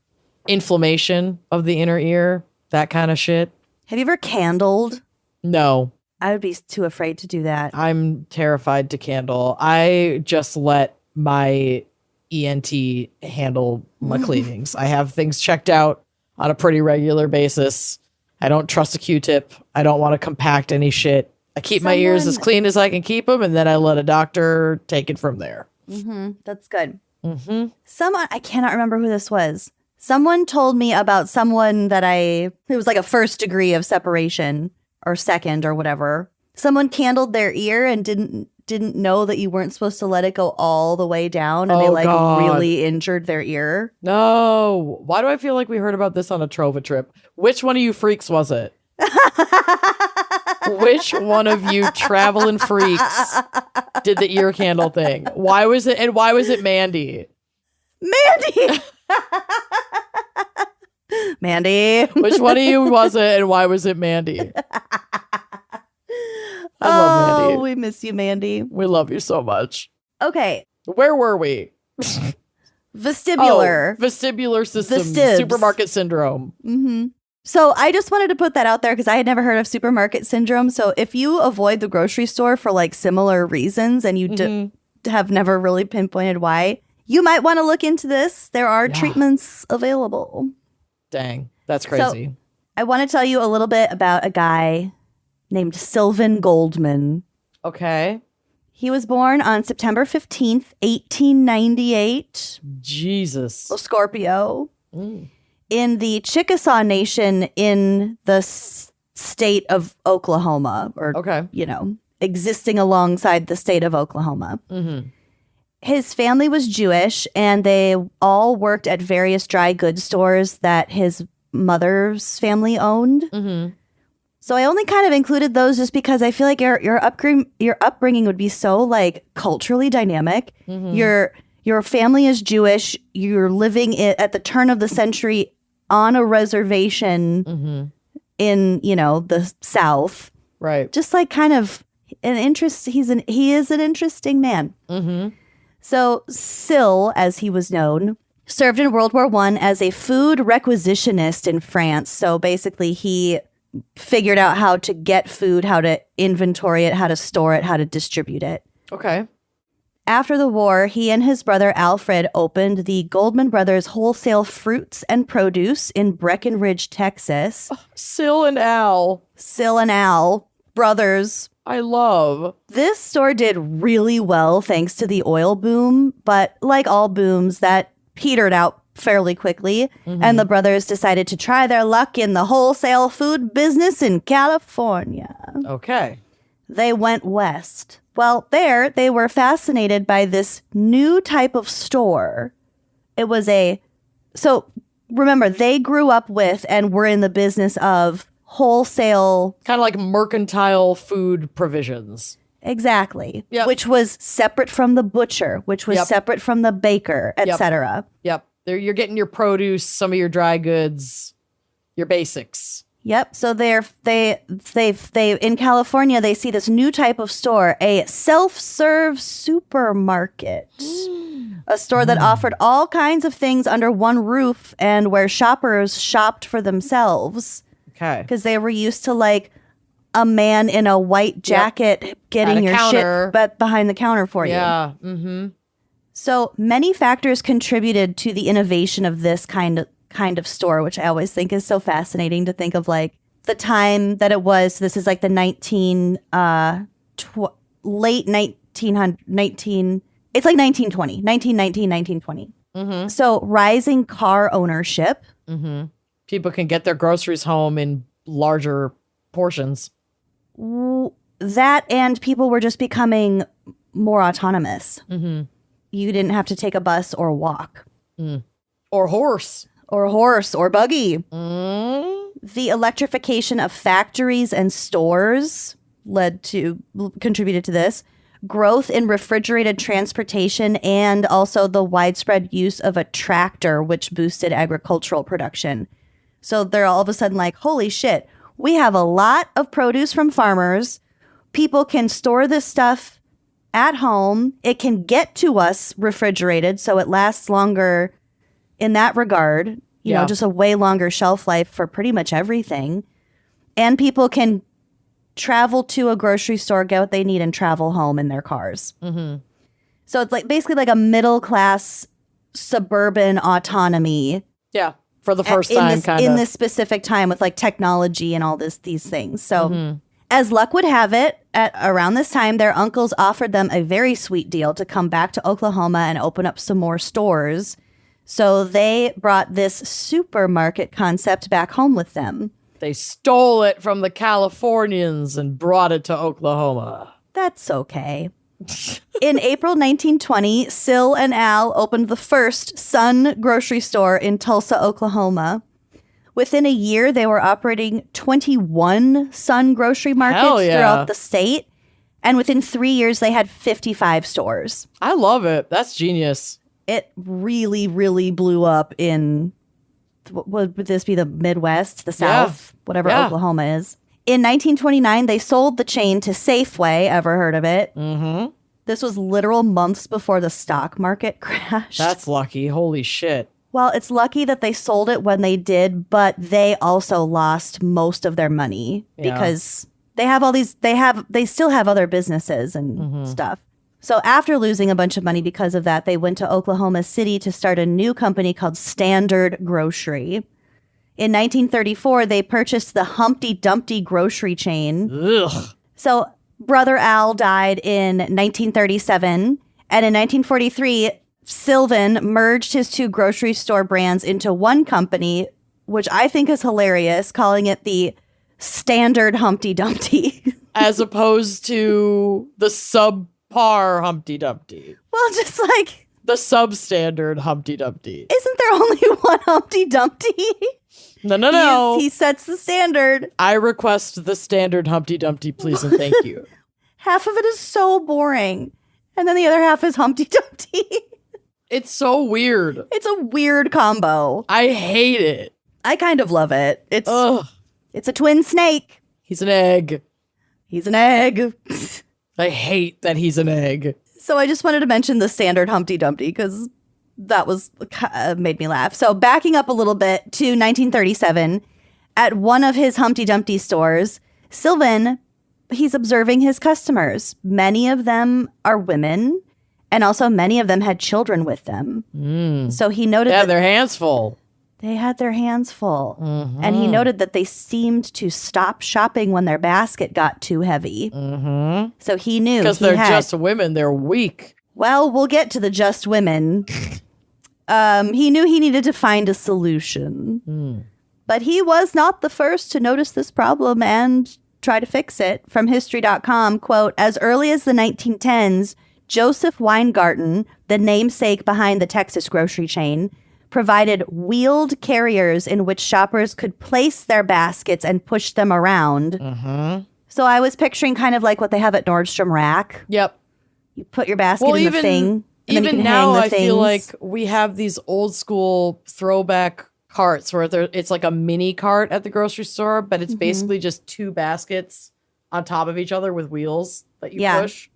inflammation of the inner ear, that kind of shit. Have you ever candled? No, I would be too afraid to do that. I'm terrified to candle. I just let my ENT handle my cleanings. I have things checked out on a pretty regular basis. I don't trust a Q-tip. I don't want to compact any shit. I keep my ears as clean as I can keep them, and then I let a doctor take it from there. That's good. Someone, I cannot remember who this was. Someone told me about someone that it was like a first degree of separation or second or whatever. Someone candled their ear and didn't know that you weren't supposed to let it go all the way down, and they really injured their ear. No. Why do I feel like we heard about this on a Trova trip? Which one of you freaks was it? Which one of you traveling freaks did the ear candle thing? Why was it Mandy? Mandy! Mandy. Which one of you was it, and why was it Mandy? I love Mandy. We miss you, Mandy. We love you so much. Okay. Where were we? Vestibular. Vestibular system. Supermarket syndrome. So I just wanted to put that out there because I had never heard of supermarket syndrome. So if you avoid the grocery store for like similar reasons and you have never really pinpointed why, you might want to look into this. There are treatments available. Dang, that's crazy. So I want to tell you a little bit about a guy named Sylvan Goldman. Okay. He was born on September 15th, 1898. Jesus. A Scorpio. In the Chickasaw Nation in the state of Oklahoma, or, existing alongside the state of Oklahoma. His family was Jewish, and they all worked at various dry goods stores that his mother's family owned. So I only kind of included those just because I feel like your upbringing would be so like culturally dynamic. Your family is Jewish. You're living at the turn of the century on a reservation in, the South. Right. Just like kind of an interest. He is an interesting man. So Syl, as he was known, served in World War I as a food requisitionist in France. So basically he figured out how to get food, how to inventory it, how to store it, how to distribute it. Okay. After the war, he and his brother Alfred opened the Goldman Brothers Wholesale Fruits and Produce in Breckenridge, Texas. Syl and Al. Syl and Al, brothers. I love. This store did really well thanks to the oil boom, but like all booms, that petered out fairly quickly, and the brothers decided to try their luck in the wholesale food business in California. Okay. They went west. Well, there they were fascinated by this new type of store. It was so remember, they grew up with and were in the business of wholesale. Kind of like mercantile food provisions. Exactly. Yep. Which was separate from the butcher, which was separate from the baker, etc. Yep. You're getting your produce, some of your dry goods, your basics. Yep. So they in California, they see this new type of store, a self-serve supermarket, a store that offered all kinds of things under one roof and where shoppers shopped for themselves. Okay. Because they were used to like a man in a white jacket getting your counter. Shit behind the counter for you. Yeah. So many factors contributed to the innovation of this kind of store, which I always think is so fascinating to think of, like the time that it was. This is like the late 1900, it's like 1919, 1920. So rising car ownership. People can get their groceries home in larger portions. That, and people were just becoming more autonomous. You didn't have to take a bus or walk. Or horse. Or buggy. The electrification of factories and stores contributed to this. Growth in refrigerated transportation, and also the widespread use of a tractor, which boosted agricultural production. So they're all of a sudden like, holy shit, we have a lot of produce from farmers. People can store this stuff at home. It can get to us refrigerated, so it lasts longer in that regard. You know, just a way longer shelf life for pretty much everything. And people can travel to a grocery store, get what they need, and travel home in their cars. Mm-hmm. So it's like basically like a middle class suburban autonomy. Yeah. For the first time, kind of. In this specific time with like technology and all these things. So as luck would have it, at around this time, their uncles offered them a very sweet deal to come back to Oklahoma and open up some more stores. So they brought this supermarket concept back home with them. They stole it from the Californians and brought it to Oklahoma. That's okay. In April 1920, Sil and Al opened the first Sun grocery store in Tulsa, Oklahoma. Within a year, they were operating 21 Sun grocery markets throughout the state. And within 3 years, they had 55 stores. I love it. That's genius. It really, really blew up in, would this be the Midwest, the South, whatever Oklahoma is. In 1929, they sold the chain to Safeway. Ever heard of it? Mm-hmm. This was literal months before the stock market crashed. That's lucky. Holy shit. Well, it's lucky that they sold it when they did, but they also lost most of their money because they have all these, they still have other businesses and stuff. So after losing a bunch of money because of that, they went to Oklahoma City to start a new company called Standard Grocery. In 1934, they purchased the Humpty Dumpty grocery chain. Ugh. So Brother Al died in 1937, and in 1943, Sylvan merged his two grocery store brands into one company, which I think is hilarious, calling it the Standard Humpty Dumpty. As opposed to the subpar Humpty Dumpty. Well, just like... the substandard Humpty Dumpty. Isn't there only one Humpty Dumpty? No. He sets the standard. I request the standard Humpty Dumpty, please and thank you. Half of it is so boring. And then the other half is Humpty Dumpty. It's so weird. It's a weird combo. I hate it. I kind of love it. It's a twin snake. He's an egg. He's an egg. I hate that he's an egg. So I just wanted to mention the standard Humpty Dumpty because that was made me laugh. So backing up a little bit to 1937, at one of his Humpty Dumpty stores, Sylvan, he's observing his customers. Many of them are women, and also many of them had children with them. So he noted that their hands full. They had their hands full. And he noted that they seemed to stop shopping when their basket got too heavy. So he knew. Because they're just women. They're weak. Well, we'll get to the just women. He knew he needed to find a solution. But he was not the first to notice this problem and try to fix it. From History.com, quote, as early as the 1910s, Joseph Weingarten, the namesake behind the Texas grocery chain, provided wheeled carriers in which shoppers could place their baskets and push them around. So I was picturing kind of like what they have at Nordstrom Rack. Yep. You put your basket in the thing. And even now, I feel like we have these old school throwback carts where it's like a mini cart at the grocery store, but it's basically just two baskets on top of each other with wheels that you push.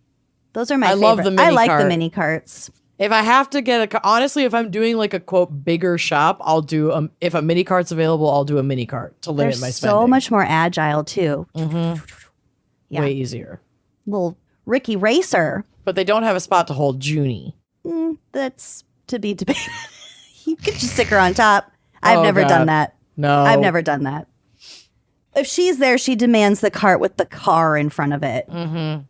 Those are my favorite. Love the mini I like cart. the mini carts. If I have to get honestly, if I'm doing like a quote bigger shop, I'll do if a mini cart's available, I'll do a mini cart to limit my spending. So much more agile too. Way easier. Little Ricky Racer. But they don't have a spot to hold Junie. That's to be debated. You could just stick her on top. I've never done that. No. I've never done that. If she's there, she demands the cart with the car in front of it.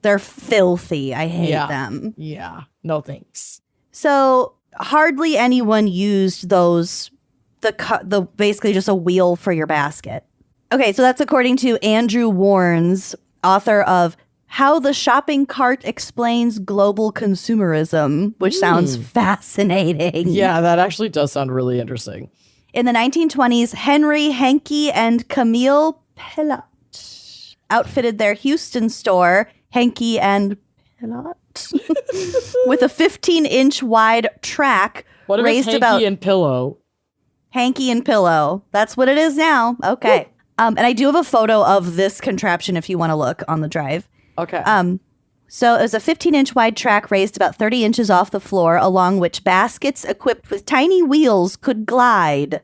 They're filthy. I hate them. Yeah. No thanks. So hardly anyone used those, the basically just a wheel for your basket. Okay, so that's according to Andrew Warnes, author of How the Shopping Cart Explains Global Consumerism, which sounds fascinating. Yeah, that actually does sound really interesting. In the 1920s, Henry, Henke, and Camille Pellat outfitted their Houston store, Henke and Pellat, with a 15-inch wide track raised about... and Pillow? Hanky and Pillow. That's what it is now. Okay. And I do have a photo of this contraption if you want to look on the drive. Okay. So it was a 15-inch wide track raised about 30 inches off the floor, along which baskets equipped with tiny wheels could glide.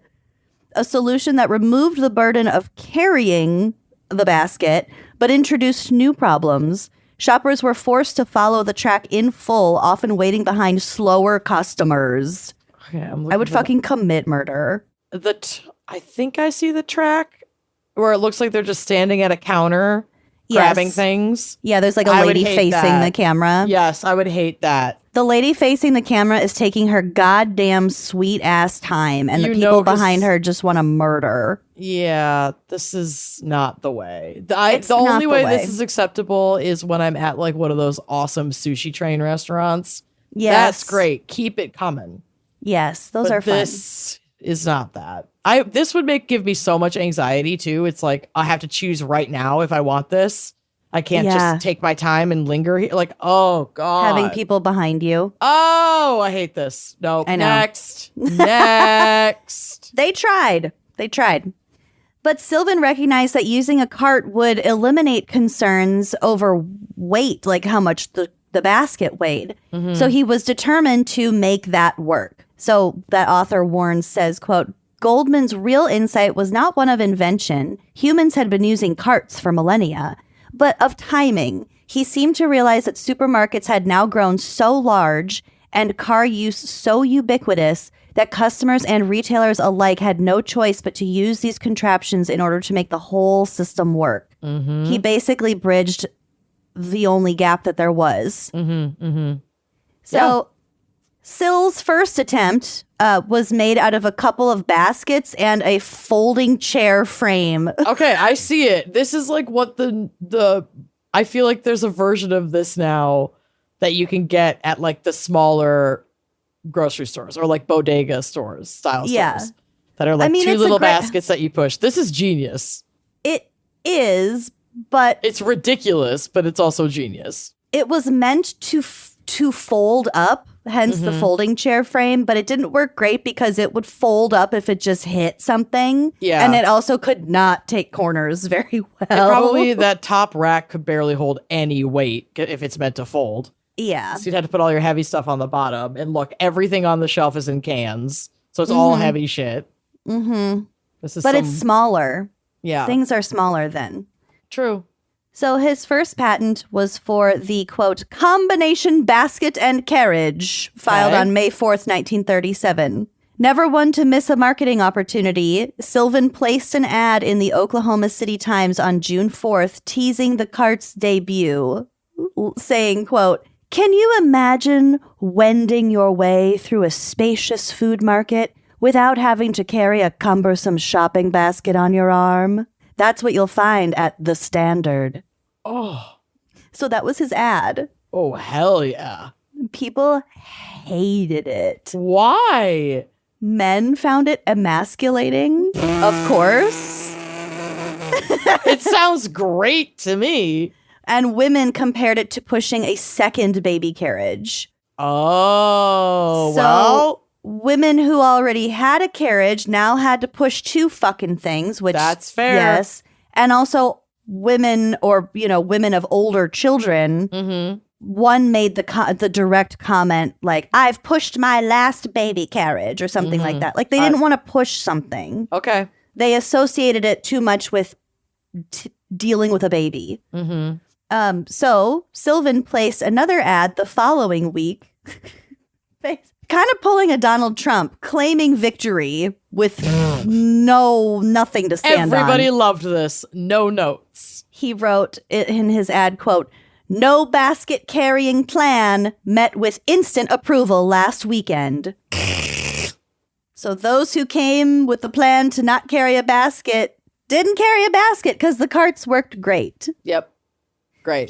A solution that removed the burden of carrying the basket, but introduced new problems. Shoppers were forced to follow the track in full, often waiting behind slower customers. Okay, I would fucking commit murder. I think I see the track where it looks like they're just standing at a counter grabbing things. Yeah, there's like a lady facing the camera. Yes, I would hate that. The lady facing the camera is taking her goddamn sweet ass time, and the people behind her just want to murder. Yeah, this is not the way. The only way this is acceptable is when I'm at like one of those awesome sushi train restaurants. Yes. That's great. Keep it coming. Yes, those are fun. This is not that. This would give me so much anxiety too. It's like I have to choose right now if I want this. I can't just take my time and linger here. Like, oh God. Having people behind you. Oh, I hate this. No. I know. Next. Next. They tried. But Sylvan recognized that using a cart would eliminate concerns over weight, like how much the basket weighed. Mm-hmm. So he was determined to make that work. So that author Warren says, quote, Goldman's real insight was not one of invention. Humans had been using carts for millennia, but of timing. He seemed to realize that supermarkets had now grown so large and car use so ubiquitous that customers and retailers alike had no choice but to use these contraptions in order to make the whole system work. Mm-hmm. He basically bridged the only gap that there was. Mm-hmm, mm-hmm. So Sill's first attempt was made out of a couple of baskets and a folding chair frame. Okay, I see it. This is like what I feel like there's a version of this now that you can get at like the smaller grocery stores or like bodega stores, stores that are like two little baskets that you push. This is genius. It is, but it's ridiculous, but it's also genius. It was meant to fold up, hence the folding chair frame, but it didn't work great because it would fold up if it just hit something. Yeah. And it also could not take corners very well. And probably that top rack could barely hold any weight if it's meant to fold. Yeah. So you'd have to put all your heavy stuff on the bottom. And look, everything on the shelf is in cans. So it's all heavy shit. Mm-hmm. It's smaller. Yeah. Things are smaller then. True. So his first patent was for the, quote, combination basket and carriage, filed on May 4th, 1937. Never one to miss a marketing opportunity, Sylvan placed an ad in the Oklahoma City Times on June 4th, teasing the cart's debut, saying, quote, can you imagine wending your way through a spacious food market without having to carry a cumbersome shopping basket on your arm? That's what you'll find at The Standard. Oh. So that was his ad. Oh, hell yeah. People hated it. Why? Men found it emasculating, of course. It sounds great to me. And women compared it to pushing a second baby carriage. Oh, well. Women who already had a carriage now had to push two fucking things, which that's fair. Yes. And also women or, women of older children. Mm-hmm. One made the direct comment like, I've pushed my last baby carriage or something like that. Like they didn't want to push something. Okay. They associated it too much with dealing with a baby. Mm-hmm. So Sylvan placed another ad the following week, kind of pulling a Donald Trump, claiming victory with nothing to stand on. Everybody loved this. No notes. He wrote in his ad, quote, no basket carrying plan met with instant approval last weekend. So those who came with the plan to not carry a basket didn't carry a basket because the carts worked great. Yep. Great.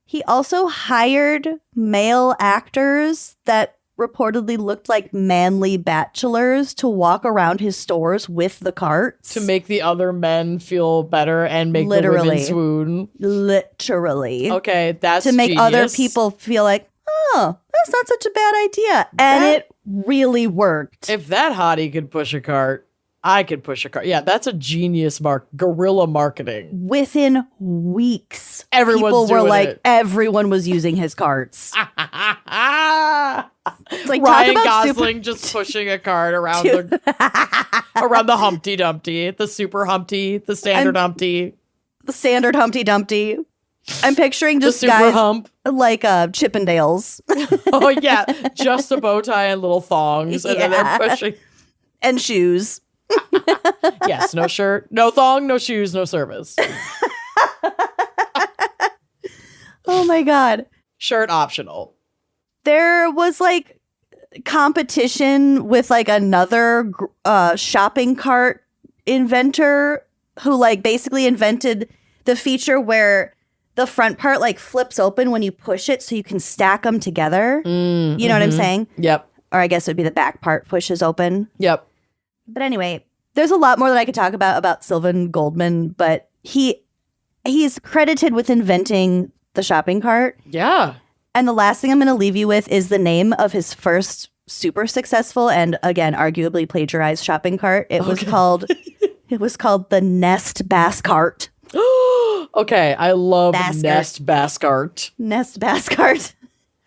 He also hired male actors that reportedly looked like manly bachelors to walk around his stores with the carts. To make the other men feel better and make the women swoon. Literally. Okay, that's to make genius. Other people feel like, oh, that's not such a bad idea. And it really worked. If that hottie could push a cart, I could push a cart. Yeah, that's a genius guerrilla marketing. Within weeks, everyone was using his carts. It's like Ryan Gosling just pushing a cart around around the Humpty Dumpty, the Super Humpty, the Standard Humpty. the standard Humpty Dumpty. I'm picturing just super guys hump. like Chippendales. Oh, yeah. Just a bow tie and little thongs. And then they're pushing. And shoes. Yes, no shirt, no thong, no shoes, no service. Oh my God. Shirt optional. There was like competition with like another shopping cart inventor who like basically invented the feature where the front part like flips open when you push it so you can stack them together. You know what I'm saying? Yep. Or I guess it would be the back part pushes open. Yep. But anyway, there's a lot more that I could talk about Sylvan Goldman, but he's credited with inventing the shopping cart. Yeah. And the last thing I'm going to leave you with is the name of his first super successful and again arguably plagiarized shopping cart. It was called the Nest Bass Cart. Okay, I love Baskart. Nest Bass Cart. Nest Bass Cart.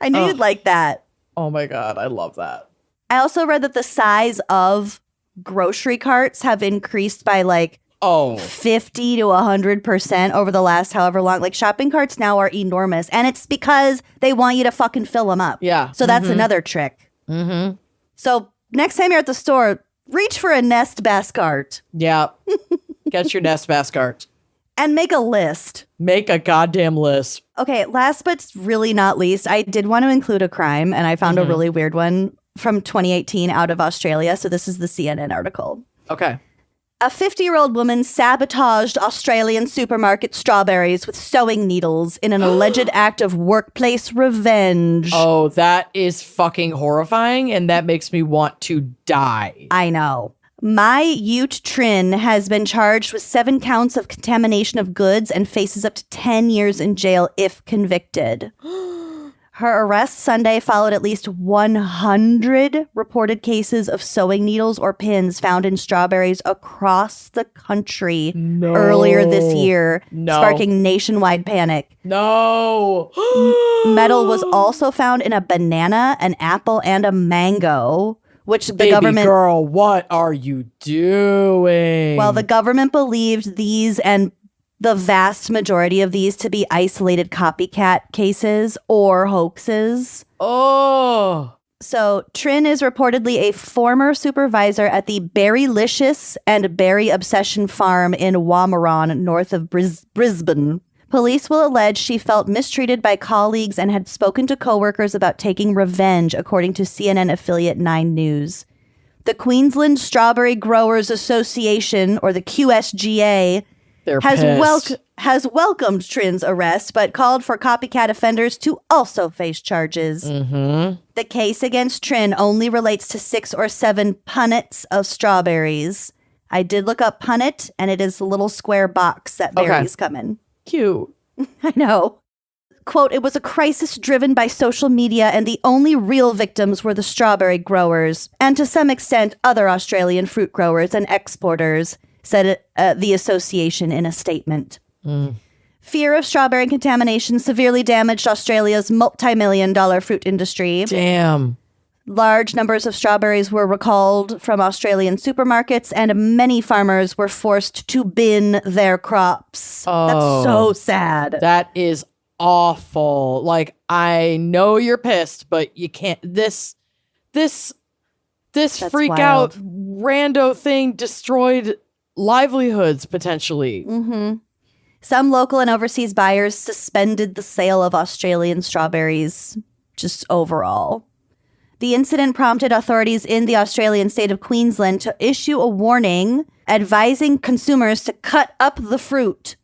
I knew you'd like that. Oh my God, I love that. I also read that the size of grocery carts have increased by like 50 to 100% over the last however long. Like shopping carts now are enormous. And it's because they want you to fucking fill them up. Yeah. So that's another trick. Mm-hmm. So next time you're at the store, reach for a Nest Bass Cart. Yeah. Get your Nest Bass Cart. And make a list. Make a goddamn list. Okay, last but really not least, I did want to include a crime, and I found a really weird one from 2018 out of Australia. So this is the CNN article. Okay. A 50-year-old woman sabotaged Australian supermarket strawberries with sewing needles in an alleged act of workplace revenge. Oh, that is fucking horrifying, and that makes me want to die. I know. Mai Ute Trin has been charged with 7 counts of contamination of goods and faces up to 10 years in jail if convicted. Her arrest Sunday followed at least 100 reported cases of sewing needles or pins found in strawberries across the country earlier this year, sparking nationwide panic. No. Metal was also found in a banana, an apple, and a mango, which the Baby government... girl, what are you doing? Well, the government believed these and the vast majority of these to be isolated copycat cases or hoaxes. Oh. So Trin is reportedly a former supervisor at the Berrylicious and Berry Obsession Farm in Wamaron, north of Brisbane. Police will allege she felt mistreated by colleagues and had spoken to coworkers about taking revenge, according to CNN affiliate 9 News. The Queensland Strawberry Growers Association, or the QSGA, has welcomed Trin's arrest, but called for copycat offenders to also face charges. The case against Trin only relates to 6 or 7 punnets of strawberries. I did look up punnet, and it is a little square box that berries come in. Cute. I know. Quote, it was a crisis driven by social media, and the only real victims were the strawberry growers, and to some extent other Australian fruit growers and exporters, said the association in a statement. Fear of strawberry contamination severely damaged Australia's multi-million-dollar fruit industry. Damn. Large numbers of strawberries were recalled from Australian supermarkets, and many farmers were forced to bin their crops. Oh, that's so sad. That is awful. Like, I know you're pissed, but you can't. This freak wild. out rando thing destroyed livelihoods potentially. Some local and overseas buyers suspended the sale of Australian strawberries just overall. The incident prompted authorities in the Australian state of Queensland to issue a warning advising consumers to cut up the fruit.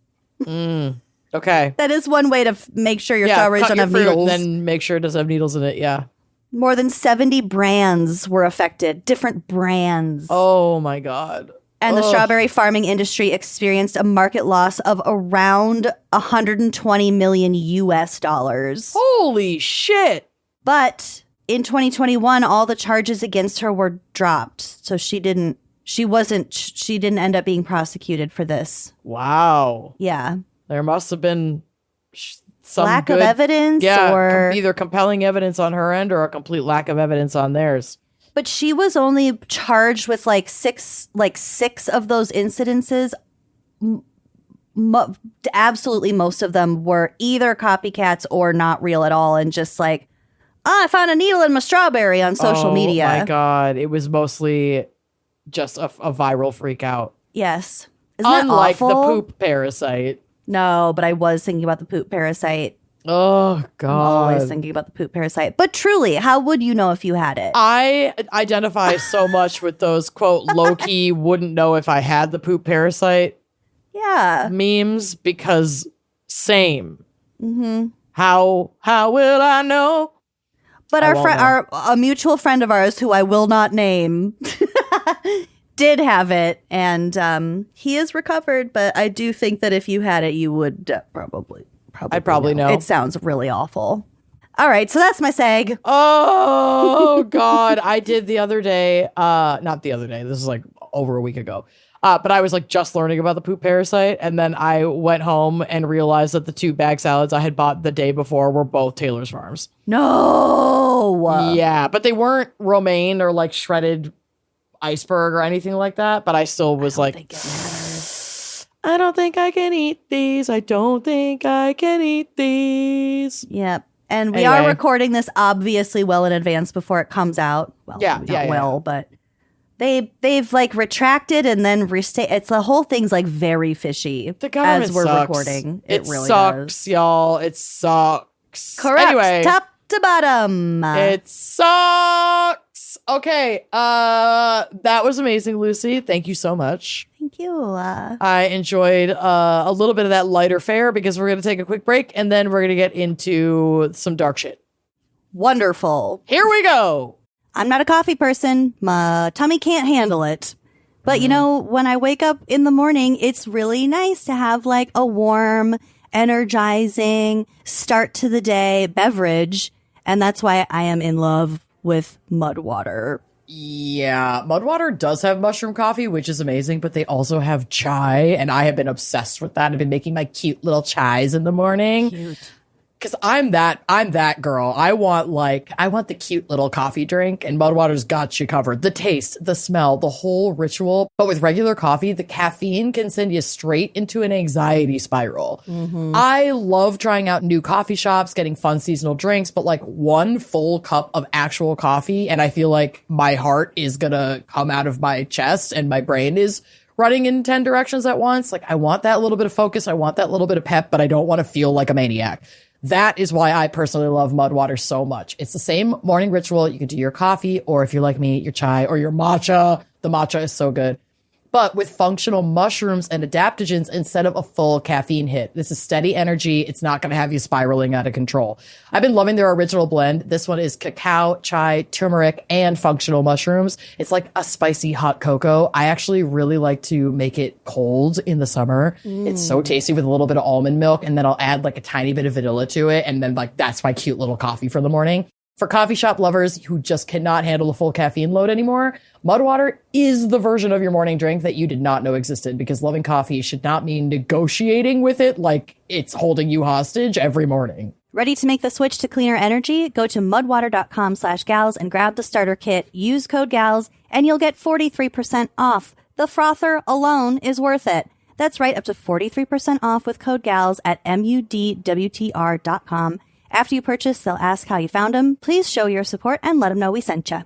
Okay. That is one way to make sure your strawberries don't have needles. Then make sure it doesn't have needles in it. Yeah. More than 70 brands were affected, different brands. Oh my God. And the strawberry farming industry experienced a market loss of around 120 million US dollars. Holy shit. But in 2021, all the charges against her were dropped. So she didn't end up being prosecuted for this. Wow. Yeah. There must have been some lack good, of evidence, or either compelling evidence on her end or a complete lack of evidence on theirs. But she was only charged with like six of those incidences. absolutely most of them were either copycats or not real at all, and just like, I found a needle in my strawberry on social media. Oh my God. It was mostly just a viral freak out. Yes. Isn't that Unlike awful? the poop parasite. No, but I was thinking about the poop parasite. Oh, God. I'm always thinking about the poop parasite. But truly, how would you know if you had it? I identify so much with those, quote, low-key wouldn't know if I had the poop parasite Yeah. memes, because same. Mm-hmm. How will I know? But a mutual friend of ours, who I will not name, did have it, and he is recovered. But I do think that if you had it, you would probably I'd probably know. It sounds really awful. All right, so that's my seg. Oh, God. I did the other day. Not the other day. This is like over a week ago. But I was like just learning about the poop parasite. And then I went home and realized that the 2 bag salads I had bought the day before were both Taylor's Farms. No. Yeah, but they weren't romaine or like shredded iceberg or anything like that. But I still was like, I don't think I can eat these. I don't think I can eat these. Yep. And we are recording this obviously well in advance before it comes out. Well, but they've like retracted and then restated. It's the whole thing's like very fishy. The government as we're sucks. recording. It really sucks, does. y'all. It sucks. Correct. Anyway, Top to bottom. it sucks. Okay. That was amazing, Lucy. Thank you so much. Thank you. I enjoyed a little bit of that lighter fare, because we're going to take a quick break and then we're going to get into some dark shit. Wonderful. Here we go. I'm not a coffee person. My tummy can't handle it. But you know, when I wake up in the morning, it's really nice to have like a warm, energizing start to the day beverage. And that's why I am in love with mud water. Yeah, Mudwater does have mushroom coffee, which is amazing, but they also have chai, and I have been obsessed with that. I've been making my cute little chais in the morning. Cute. Because I'm that girl. I want the cute little coffee drink, and Mudwater's got you covered. The taste, the smell, the whole ritual. But with regular coffee, the caffeine can send you straight into an anxiety spiral. Mm-hmm. I love trying out new coffee shops, getting fun seasonal drinks, but like one full cup of actual coffee, and I feel like my heart is gonna come out of my chest and my brain is running in 10 directions at once. Like, I want that little bit of focus. I want that little bit of pep, but I don't want to feel like a maniac. That is why I personally love Mudwater so much. It's the same morning ritual. You can do your coffee, or if you're like me, your chai or your matcha. The matcha is so good. But with functional mushrooms and adaptogens instead of a full caffeine hit. This is steady energy. It's not going to have you spiraling out of control. I've been loving their original blend. This one is cacao, chai, turmeric, and functional mushrooms. It's like a spicy hot cocoa. I actually really like to make it cold in the summer. It's so tasty with a little bit of almond milk, and then I'll add like a tiny bit of vanilla to it. And then like that's my cute little coffee for the morning. For coffee shop lovers who just cannot handle a full caffeine load anymore, Mudwater is the version of your morning drink that you did not know existed, because loving coffee should not mean negotiating with it like it's holding you hostage every morning. Ready to make the switch to cleaner energy? Go to mudwater.com/gals and grab the starter kit. Use code GALS and you'll get 43% off. The frother alone is worth it. That's right, up to 43% off with code GALS at mudwtr.com. After you purchase, they'll ask how you found them. Please show your support and let them know we sent you.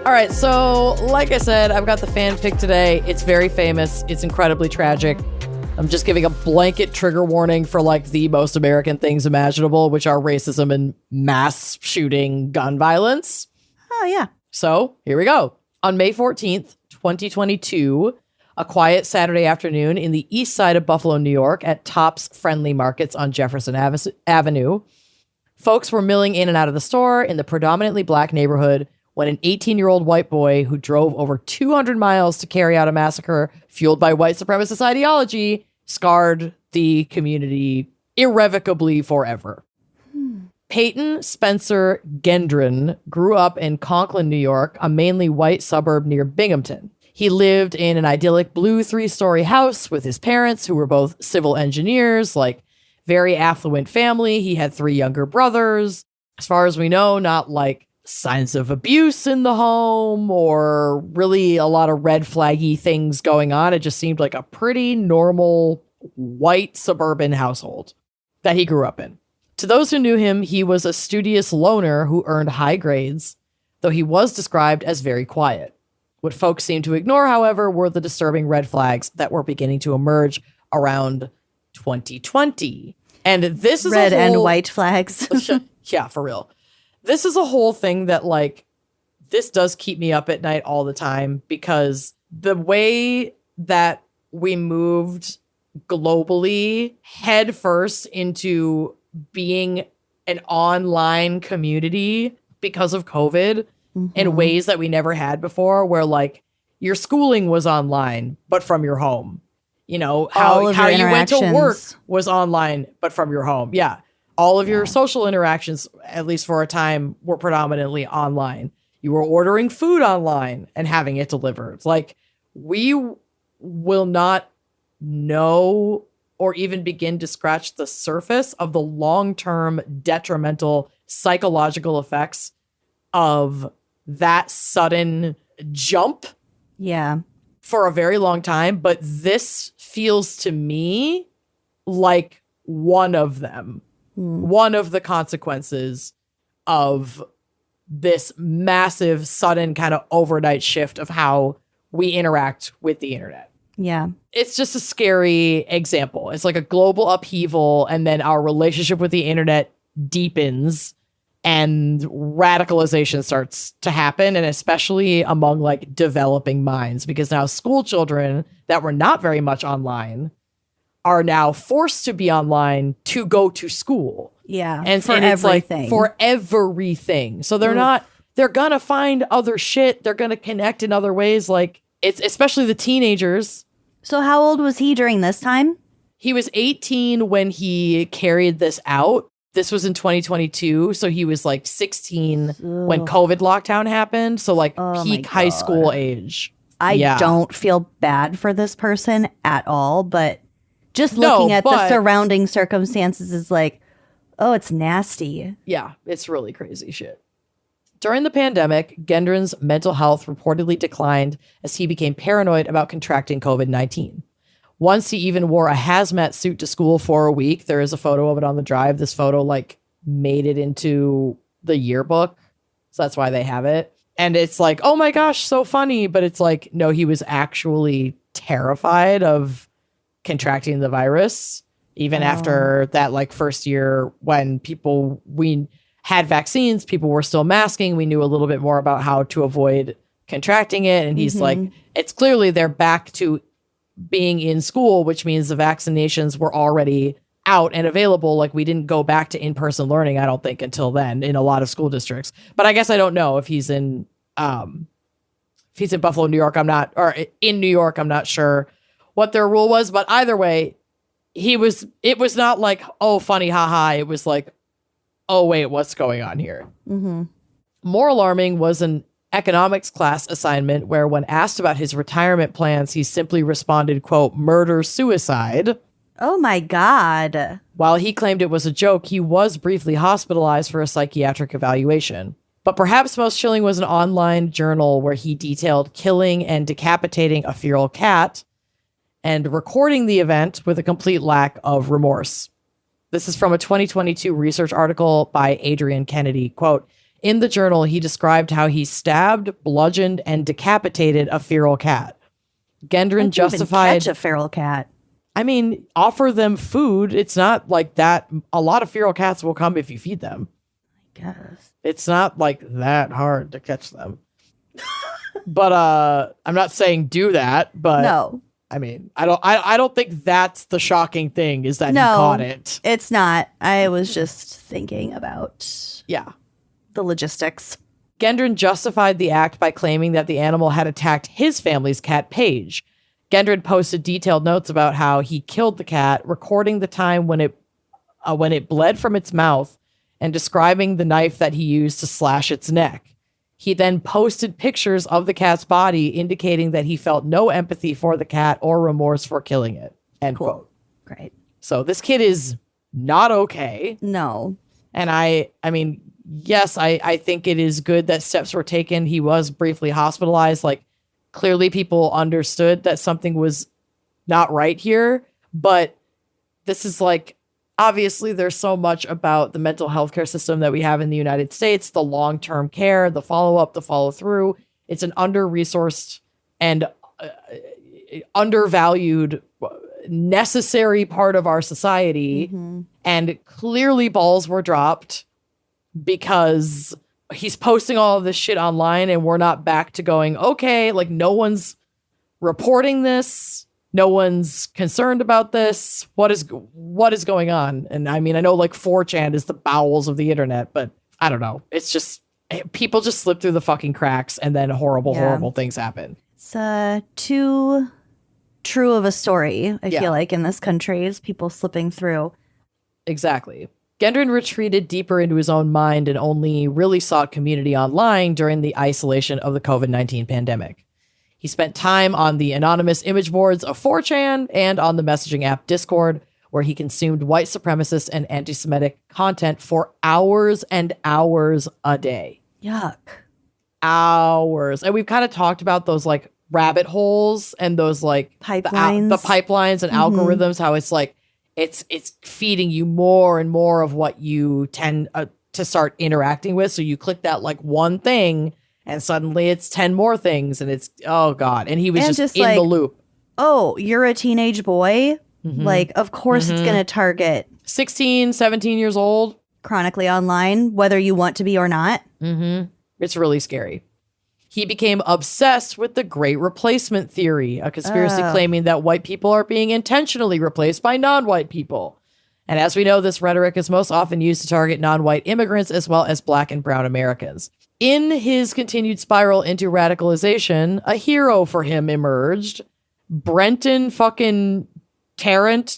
All right, so like I said, I've got the fan pick today. It's very famous. It's incredibly tragic. I'm just giving a blanket trigger warning for like the most American things imaginable, which are racism and mass shooting gun violence. Oh, yeah. So here we go. On May 14th, 2022, a quiet Saturday afternoon in the east side of Buffalo, New York at Tops Friendly Markets on Jefferson Avenue, folks were milling in and out of the store in the predominantly black neighborhood when an 18-year-old white boy who drove over 200 miles to carry out a massacre fueled by white supremacist ideology scarred the community irrevocably forever. Peyton Spencer Gendron grew up in Conklin, New York, a mainly white suburb near Binghamton. He lived in an idyllic blue 3-story house with his parents, who were both civil engineers, like very affluent family. He had 3 younger brothers. As far as we know, not like signs of abuse in the home or really a lot of red flaggy things going on. It just seemed like a pretty normal white suburban household that he grew up in. To those who knew him, he was a studious loner who earned high grades, though he was described as very quiet. What folks seemed to ignore, however, were the disturbing red flags that were beginning to emerge around 2020. And this is red and white flags. Yeah, for real. This is a whole thing that, like, this does keep me up at night all the time, because the way that we moved globally headfirst into being an online community because of COVID in ways that we never had before, where like your schooling was online, but from your home. You know, how you went to work was online, but from your home. Yeah. All of your social interactions, at least for a time, were predominantly online. You were ordering food online and having it delivered. Like, we will not know or even begin to scratch the surface of the long-term detrimental psychological effects of that sudden jump. Yeah. For a very long time. But this feels to me like one of them. One of the consequences of this massive, sudden kind of overnight shift of how we interact with the internet. Yeah. It's just a scary example. It's like a global upheaval, and then our relationship with the internet deepens and radicalization starts to happen, and especially among like developing minds, because now school children that were not very much online are now forced to be online to go to school. Yeah. And for it's everything. like for everything. So they're gonna find other shit. They're gonna connect in other ways. Like, it's especially the teenagers. So how old was he during this time? He was 18 when he carried this out. This was in 2022. So he was like 16 when COVID lockdown happened. So like peak high school age. I don't feel bad for this person at all, but just looking at the surrounding circumstances is like, oh, it's nasty. Yeah, it's really crazy shit. During the pandemic, Gendron's mental health reportedly declined as he became paranoid about contracting COVID-19. Once he even wore a hazmat suit to school for a week. There is a photo of it on the drive. This photo like made it into the yearbook. So that's why they have it. And it's like, oh my gosh, so funny. But it's like, no, he was actually terrified of contracting the virus. Even after that like first year when we had vaccines, people were still masking. We knew a little bit more about how to avoid contracting it. And he's like, it's clearly they're back to being in school, which means the vaccinations were already out and available. Like, we didn't go back to in-person learning, I don't think, until then in a lot of school districts. But I guess I don't know if he's in Buffalo, New York. Or in New York, I'm not sure what their rule was. But either way, it was not like, oh, funny, haha. It was like, oh, wait, what's going on here? More alarming was an economics class assignment where, when asked about his retirement plans, he simply responded, quote, murder-suicide. Oh my God. While he claimed it was a joke, he was briefly hospitalized for a psychiatric evaluation. But perhaps most chilling was an online journal where he detailed killing and decapitating a feral cat and recording the event with a complete lack of remorse. This is from a 2022 research article by Adrian Kennedy. Quote, in the journal, he described how he stabbed, bludgeoned, and decapitated a feral cat. Gendron justified... Even catch a feral cat. I mean, offer them food. It's not like that. A lot of feral cats will come if you feed them. I guess. It's not like that hard to catch them. But I'm not saying do that, but... No. I mean, I don't think that's the shocking thing, is that he caught it. It's not. I was just thinking about the logistics. Gendron justified the act by claiming that the animal had attacked his family's cat, Paige. Gendron posted detailed notes about how he killed the cat, recording the time when it bled from its mouth and describing the knife that he used to slash its neck. He then posted pictures of the cat's body, indicating that he felt no empathy for the cat or remorse for killing it. End quote. Great. So this kid is not okay. No. And I mean, yes, I think it is good that steps were taken. He was briefly hospitalized. Like, clearly people understood that something was not right here. But this is like, obviously there's so much about the mental health care system that we have in the United States, the long-term care, the follow-up, the follow-through. It's an under-resourced and undervalued, necessary part of our society. And clearly balls were dropped because he's posting all of this shit online and we're not back to going, okay, like no one's reporting this. No one's concerned about this. What is going on? And I mean, I know like 4chan is the bowels of the internet, but I don't know. It's just people just slip through the fucking cracks and then horrible things happen. It's too true of a story, I feel like, in this country, is people slipping through. Exactly. Gendron retreated deeper into his own mind and only really sought community online during the isolation of the COVID-19 pandemic. He spent time on the anonymous image boards of 4chan and on the messaging app Discord, where he consumed white supremacist and anti-Semitic content for hours and hours a day. Yuck. Hours. And we've kind of talked about those like rabbit holes and those like pipelines, the pipelines and algorithms, how it's like, it's feeding you more and more of what you tend to start interacting with. So you click that like one thing and suddenly it's 10 more things and it's, oh God. And he was just in the loop. Oh, you're a teenage boy? Like, of course it's going to target 16, 17 years old. Chronically online, whether you want to be or not. It's really scary. He became obsessed with the Great Replacement theory, a conspiracy claiming that white people are being intentionally replaced by non-white people. And as we know, this rhetoric is most often used to target non-white immigrants as well as Black and brown Americans. In his continued spiral into radicalization, a hero for him emerged. Brenton fucking Tarrant,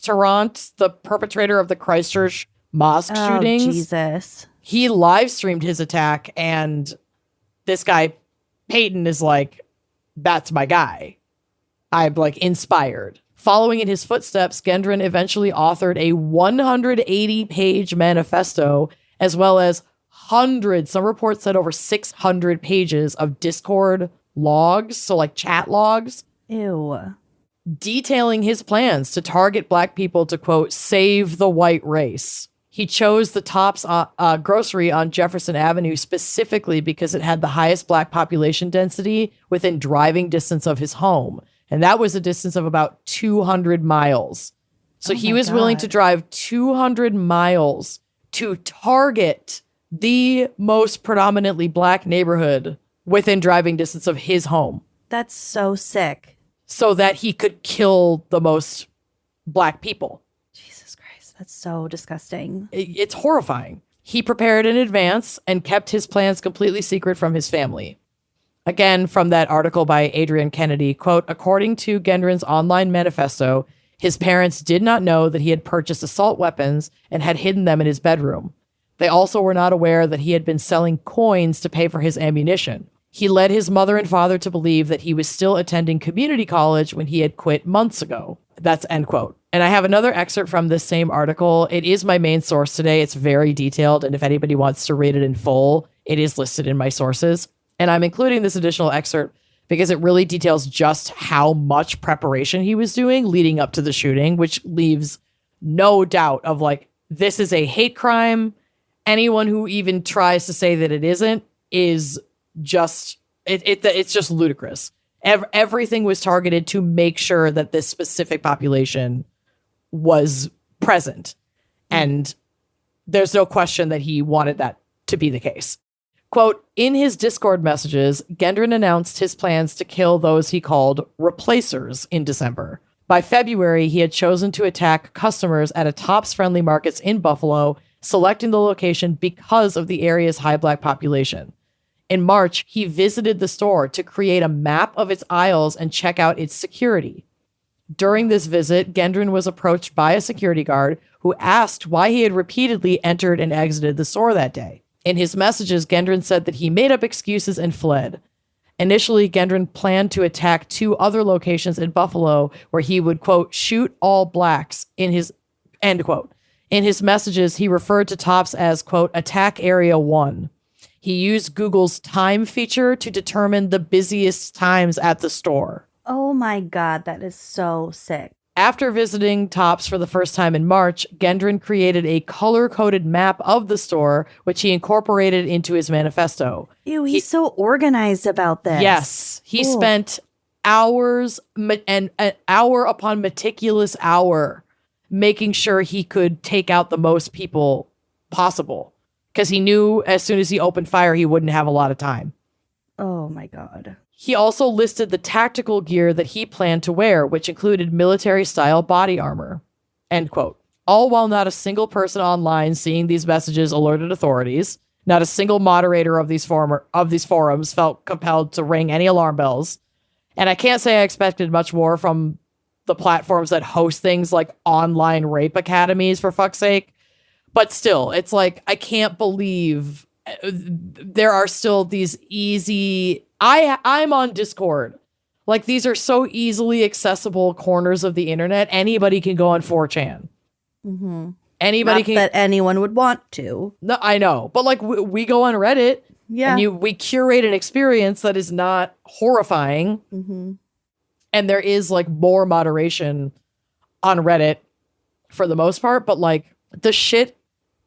the perpetrator of the Christchurch mosque shootings. Jesus. He live streamed his attack, and this guy, Peyton, is like, that's my guy. I'm like inspired. Following in his footsteps, Gendron eventually authored a 180-page manifesto, as well as hundreds, some reports said over 600 pages of Discord logs, so like chat logs. Ew. Detailing his plans to target Black people to, quote, save the white race. He chose the Tops grocery on Jefferson Avenue specifically because it had the highest Black population density within driving distance of his home. And that was a distance of about 200 miles. So he was willing to drive 200 miles to target the most predominantly Black neighborhood within driving distance of his home. That's so sick. So that he could kill the most Black people. Jesus Christ, that's so disgusting. It's horrifying. He prepared in advance and kept his plans completely secret from his family. Again, from that article by Adrian Kennedy, quote, according to Gendron's online manifesto, his parents did not know that he had purchased assault weapons and had hidden them in his bedroom. They also were not aware that he had been selling coins to pay for his ammunition. He led his mother and father to believe that he was still attending community college when he had quit months ago. That's end quote. And I have another excerpt from this same article. It is my main source today. It's very detailed. And if anybody wants to read it in full, it is listed in my sources. And I'm including this additional excerpt because it really details just how much preparation he was doing leading up to the shooting, which leaves no doubt of like, this is a hate crime. Anyone who even tries to say that it isn't is just, it's just ludicrous. Everything was targeted to make sure that this specific population was present. And there's no question that he wanted that to be the case. Quote, in his Discord messages, Gendron announced his plans to kill those he called replacers in December. By February, he had chosen to attack customers at a Tops Friendly Markets in Buffalo, selecting the location because of the area's high Black population. In March, he visited the store to create a map of its aisles and check out its security. During this visit, Gendron was approached by a security guard who asked why he had repeatedly entered and exited the store that day. In his messages, Gendron said that he made up excuses and fled. Initially, Gendron planned to attack 2 other locations in Buffalo where he would, quote, shoot all Blacks in his, end quote, In his messages, he referred to Tops as, quote, Attack Area 1. He used Google's time feature to determine the busiest times at the store. Oh my God, that is so sick. After visiting Tops for the first time in March, Gendron created a color-coded map of the store, which he incorporated into his manifesto. Ew, he's so organized about this. Yes. He spent hours and an hour upon meticulous hour making sure he could take out the most people possible, because he knew as soon as he opened fire, he wouldn't have a lot of time. Oh my God. He also listed the tactical gear that he planned to wear, which included military-style body armor, end quote. All while not a single person online seeing these messages alerted authorities. Not a single moderator of these forums felt compelled to ring any alarm bells. And I can't say I expected much more from the platforms that host things like online rape academies, for fuck's sake. But still, it's like, I can't believe there are still these easy... I'm on Discord. Like, these are so easily accessible corners of the internet. Anybody can go on 4chan. Mm-hmm. Anybody can... that anyone would want to. No, I know. But, like, we go on Reddit. Yeah. And we curate an experience that is not horrifying. Mm-hmm. And there is, like, more moderation on Reddit for the most part. But, like, the shit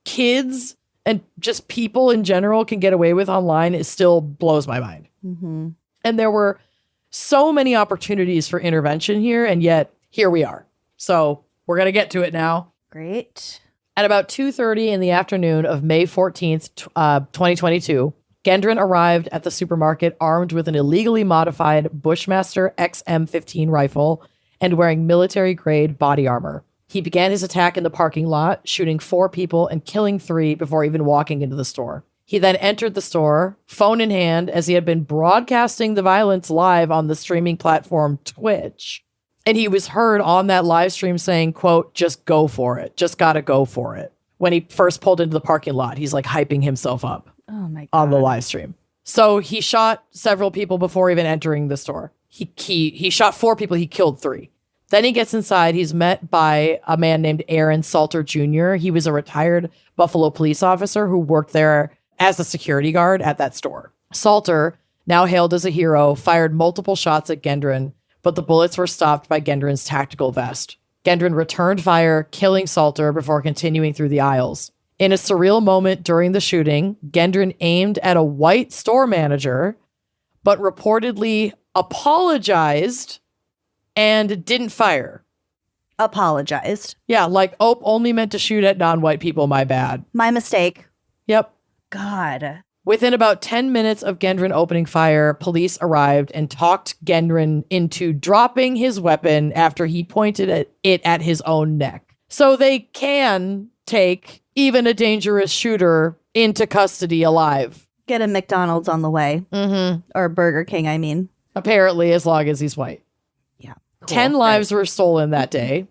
kids and just people in general can get away with online, it still blows my mind. Mm-hmm. And there were so many opportunities for intervention here, and yet here we are. So we're going to get to it now. Great. At about 2:30 in the afternoon of May 14th, 2022, Gendron arrived at the supermarket armed with an illegally modified Bushmaster XM15 rifle and wearing military-grade body armor. He began his attack in the parking lot, shooting 4 people and killing 3 before even walking into the store. He then entered the store, phone in hand, as he had been broadcasting the violence live on the streaming platform Twitch. And he was heard on that live stream saying, quote, just go for it. Just gotta go for it. When he first pulled into the parking lot, he's like hyping himself up on the live stream. So he shot several people before even entering the store. He shot 4 people. He killed 3. Then he gets inside. He's met by a man named Aaron Salter Jr. He was a retired Buffalo police officer who worked there as a security guard at that store. Salter, now hailed as a hero, fired multiple shots at Gendron, but the bullets were stopped by Gendron's tactical vest. Gendron returned fire, killing Salter before continuing through the aisles. In a surreal moment during the shooting, Gendron aimed at a white store manager, but reportedly apologized and didn't fire. Apologized. Yeah, like, oh, only meant to shoot at non-white people, my bad. My mistake. Yep. God. Within about 10 minutes of Gendron opening fire, police arrived and talked Gendron into dropping his weapon after he pointed it at his own neck. So they can take even a dangerous shooter into custody alive. Get a McDonald's on the way. Mm-hmm. Or Burger King, I mean. Apparently, as long as he's white. Yeah. Cool. 10 lives were stolen that day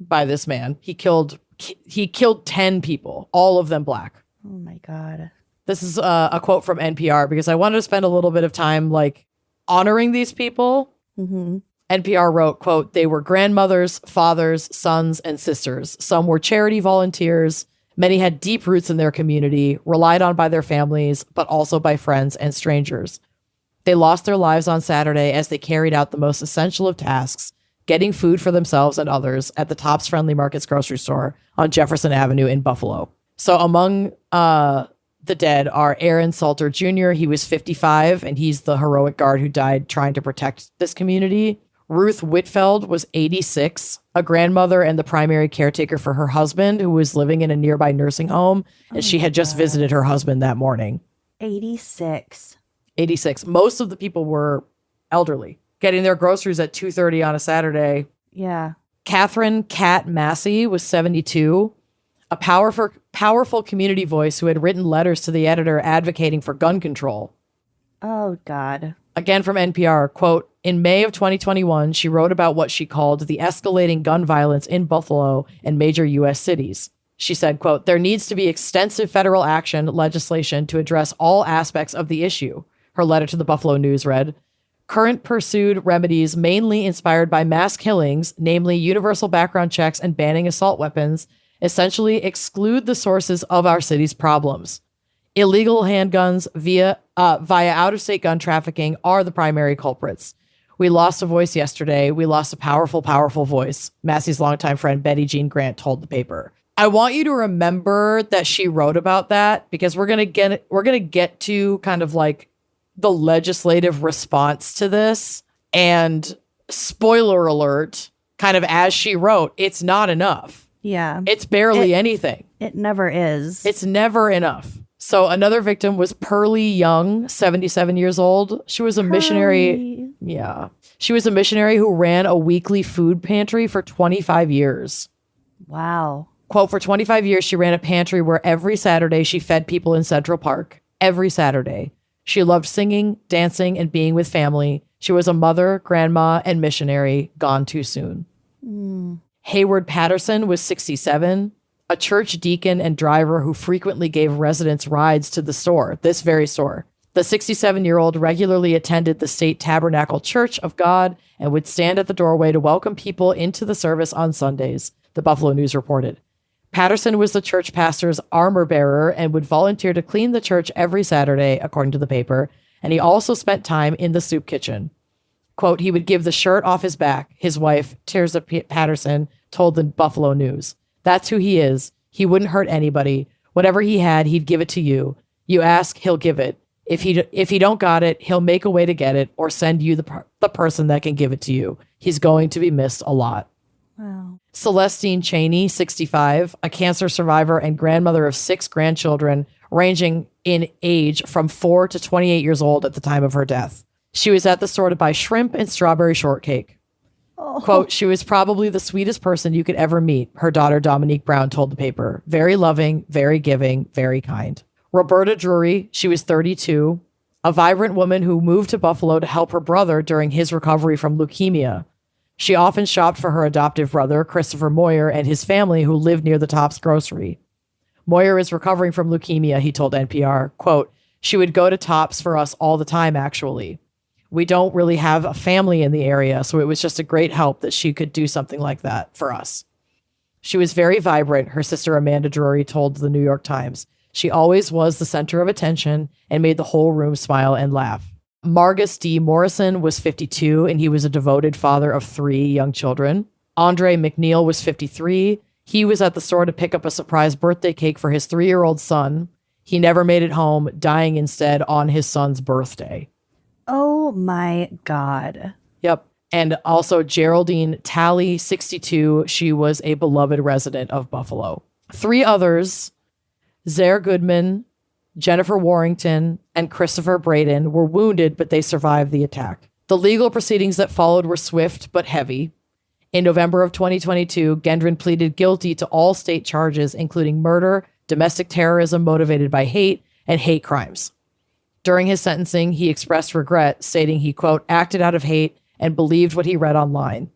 by this man. He killed 10 people, all of them black. Oh my God. This is a quote from NPR because I wanted to spend a little bit of time like honoring these people. Mm-hmm. NPR wrote, quote, they were grandmothers, fathers, sons, and sisters. Some were charity volunteers. Many had deep roots in their community, relied on by their families, but also by friends and strangers. They lost their lives on Saturday as they carried out the most essential of tasks, getting food for themselves and others at the Tops Friendly Markets grocery store on Jefferson Avenue in Buffalo. So among the dead are Aaron Salter Jr. He was 55, and he's the heroic guard who died trying to protect this community. Ruth Whitfeld was 86, a grandmother and the primary caretaker for her husband, who was living in a nearby nursing home, and she had just visited her husband that morning. 86. Most of the people were elderly, getting their groceries at 2:30 on a Saturday. Yeah. Catherine Cat Massey was 72, a powerful community voice who had written letters to the editor advocating for gun control. Oh, God. Again from NPR, quote, in May of 2021, she wrote about what she called the escalating gun violence in Buffalo and major U.S. cities. She said, quote, there needs to be extensive federal action legislation to address all aspects of the issue. Her letter to the Buffalo News read, current pursued remedies mainly inspired by mass killings, namely universal background checks and banning assault weapons, essentially exclude the sources of our city's problems. Illegal handguns via out-of-state gun trafficking are the primary culprits. We lost a voice yesterday. We lost a powerful, powerful voice, Massey's longtime friend Betty Jean Grant told the paper. I want you to remember that she wrote about that because we're gonna get to kind of like the legislative response to this. And spoiler alert, kind of as she wrote, it's not enough. Yeah. It's barely anything. It never is. It's never enough. So another victim was Pearlie Young, 77 years old. She was a missionary. Yeah. She was a missionary who ran a weekly food pantry for 25 years. Wow. Quote, for 25 years, she ran a pantry where every Saturday she fed people in Central Park. Every Saturday. She loved singing, dancing, and being with family. She was a mother, grandma, and missionary, gone too soon. Hayward Patterson was 67, a church deacon and driver who frequently gave residents rides to the store, this very store. The 67-year-old regularly attended the State Tabernacle Church of God and would stand at the doorway to welcome people into the service on Sundays, the Buffalo News reported. Patterson was the church pastor's armor bearer and would volunteer to clean the church every Saturday, according to the paper, and he also spent time in the soup kitchen. Quote, he would give the shirt off his back, his wife, Tirza Patterson, told the Buffalo News. That's who he is. He wouldn't hurt anybody. Whatever he had, he'd give it to you. You ask, he'll give it. If he don't got it, he'll make a way to get it or send you the person that can give it to you. He's going to be missed a lot. Wow. Celestine Cheney, 65, a cancer survivor and grandmother of 6 grandchildren, ranging in age from 4 to 28 years old at the time of her death. She was at the store to buy shrimp and strawberry shortcake. Oh. Quote, she was probably the sweetest person you could ever meet, her daughter Dominique Brown told the paper. Very loving, very giving, very kind. Roberta Drury, she was 32, a vibrant woman who moved to Buffalo to help her brother during his recovery from leukemia. She often shopped for her adoptive brother, Christopher Moyer, and his family who lived near the Tops grocery. Moyer is recovering from leukemia, he told NPR. Quote, she would go to Tops for us all the time, actually. We don't really have a family in the area, so it was just a great help that she could do something like that for us. She was very vibrant, her sister Amanda Drury told the New York Times. She always was the center of attention and made the whole room smile and laugh. Margus D. Morrison was 52, and he was a devoted father of 3 young children. Andre McNeil was 53. He was at the store to pick up a surprise birthday cake for his 3-year-old son. He never made it home, dying instead on his son's birthday. Oh my God. Yep. And also Geraldine Talley, 62. She was a beloved resident of Buffalo. 3 others, Zaire Goodman, Jennifer Warrington, and Christopher Braden, were wounded, but they survived the attack. The legal proceedings that followed were swift but heavy. In November of 2022, Gendron pleaded guilty to all state charges, including murder, domestic terrorism motivated by hate, and hate crimes. During his sentencing, he expressed regret, stating he, quote, acted out of hate and believed what he read online.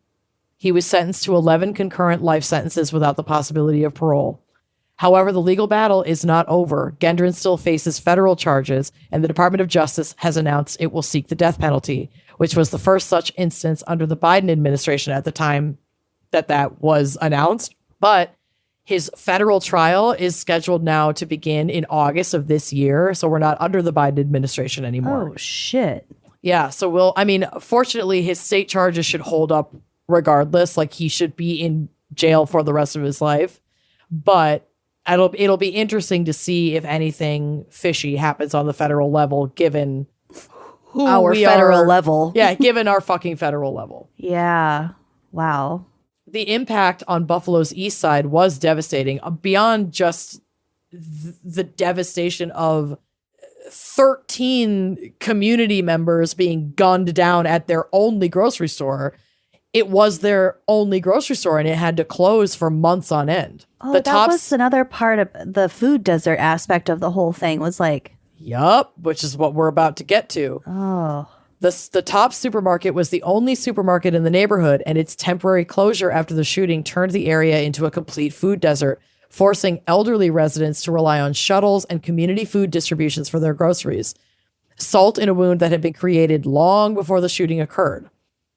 He was sentenced to 11 concurrent life sentences without the possibility of parole. However, the legal battle is not over. Gendron still faces federal charges, and the Department of Justice has announced it will seek the death penalty, which was the first such instance under the Biden administration at the time that was announced. But his federal trial is scheduled now to begin in August of this year, so we're not under the Biden administration anymore. Oh, shit. Yeah, so fortunately, his state charges should hold up regardless. Like, he should be in jail for the rest of his life. But it'll be interesting to see if anything fishy happens on the federal level, given who our federal level. Yeah, given our fucking federal level. Yeah. Wow. The impact on Buffalo's east side was devastating, beyond just the devastation of 13 community members being gunned down at their only grocery store. It was their only grocery store, and it had to close for months on end. Oh, that was another part of the food desert aspect of the whole thing was like... Yup, which is what we're about to get to. Oh. The Tops supermarket was the only supermarket in the neighborhood, and its temporary closure after the shooting turned the area into a complete food desert, forcing elderly residents to rely on shuttles and community food distributions for their groceries. Salt in a wound that had been created long before the shooting occurred.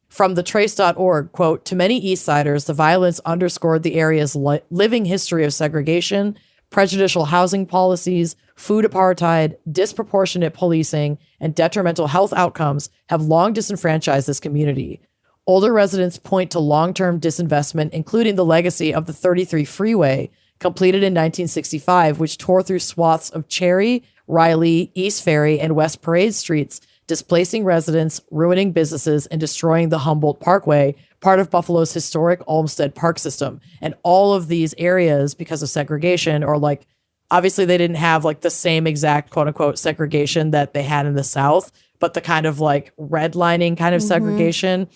From thetrace.org, quote, to many East Siders, the violence underscored the area's living history of segregation, prejudicial housing policies, food apartheid, disproportionate policing, and detrimental health outcomes have long disenfranchised this community. Older residents point to long-term disinvestment, including the legacy of the 33 freeway, completed in 1965, which tore through swaths of Cherry, Riley, East Ferry, and West Parade streets, displacing residents, ruining businesses, and destroying the Humboldt Parkway, part of Buffalo's historic Olmsted Park system. And all of these areas, because of segregation, or like, obviously they didn't have like the same exact quote unquote segregation that they had in the South, but the kind of like redlining kind of segregation.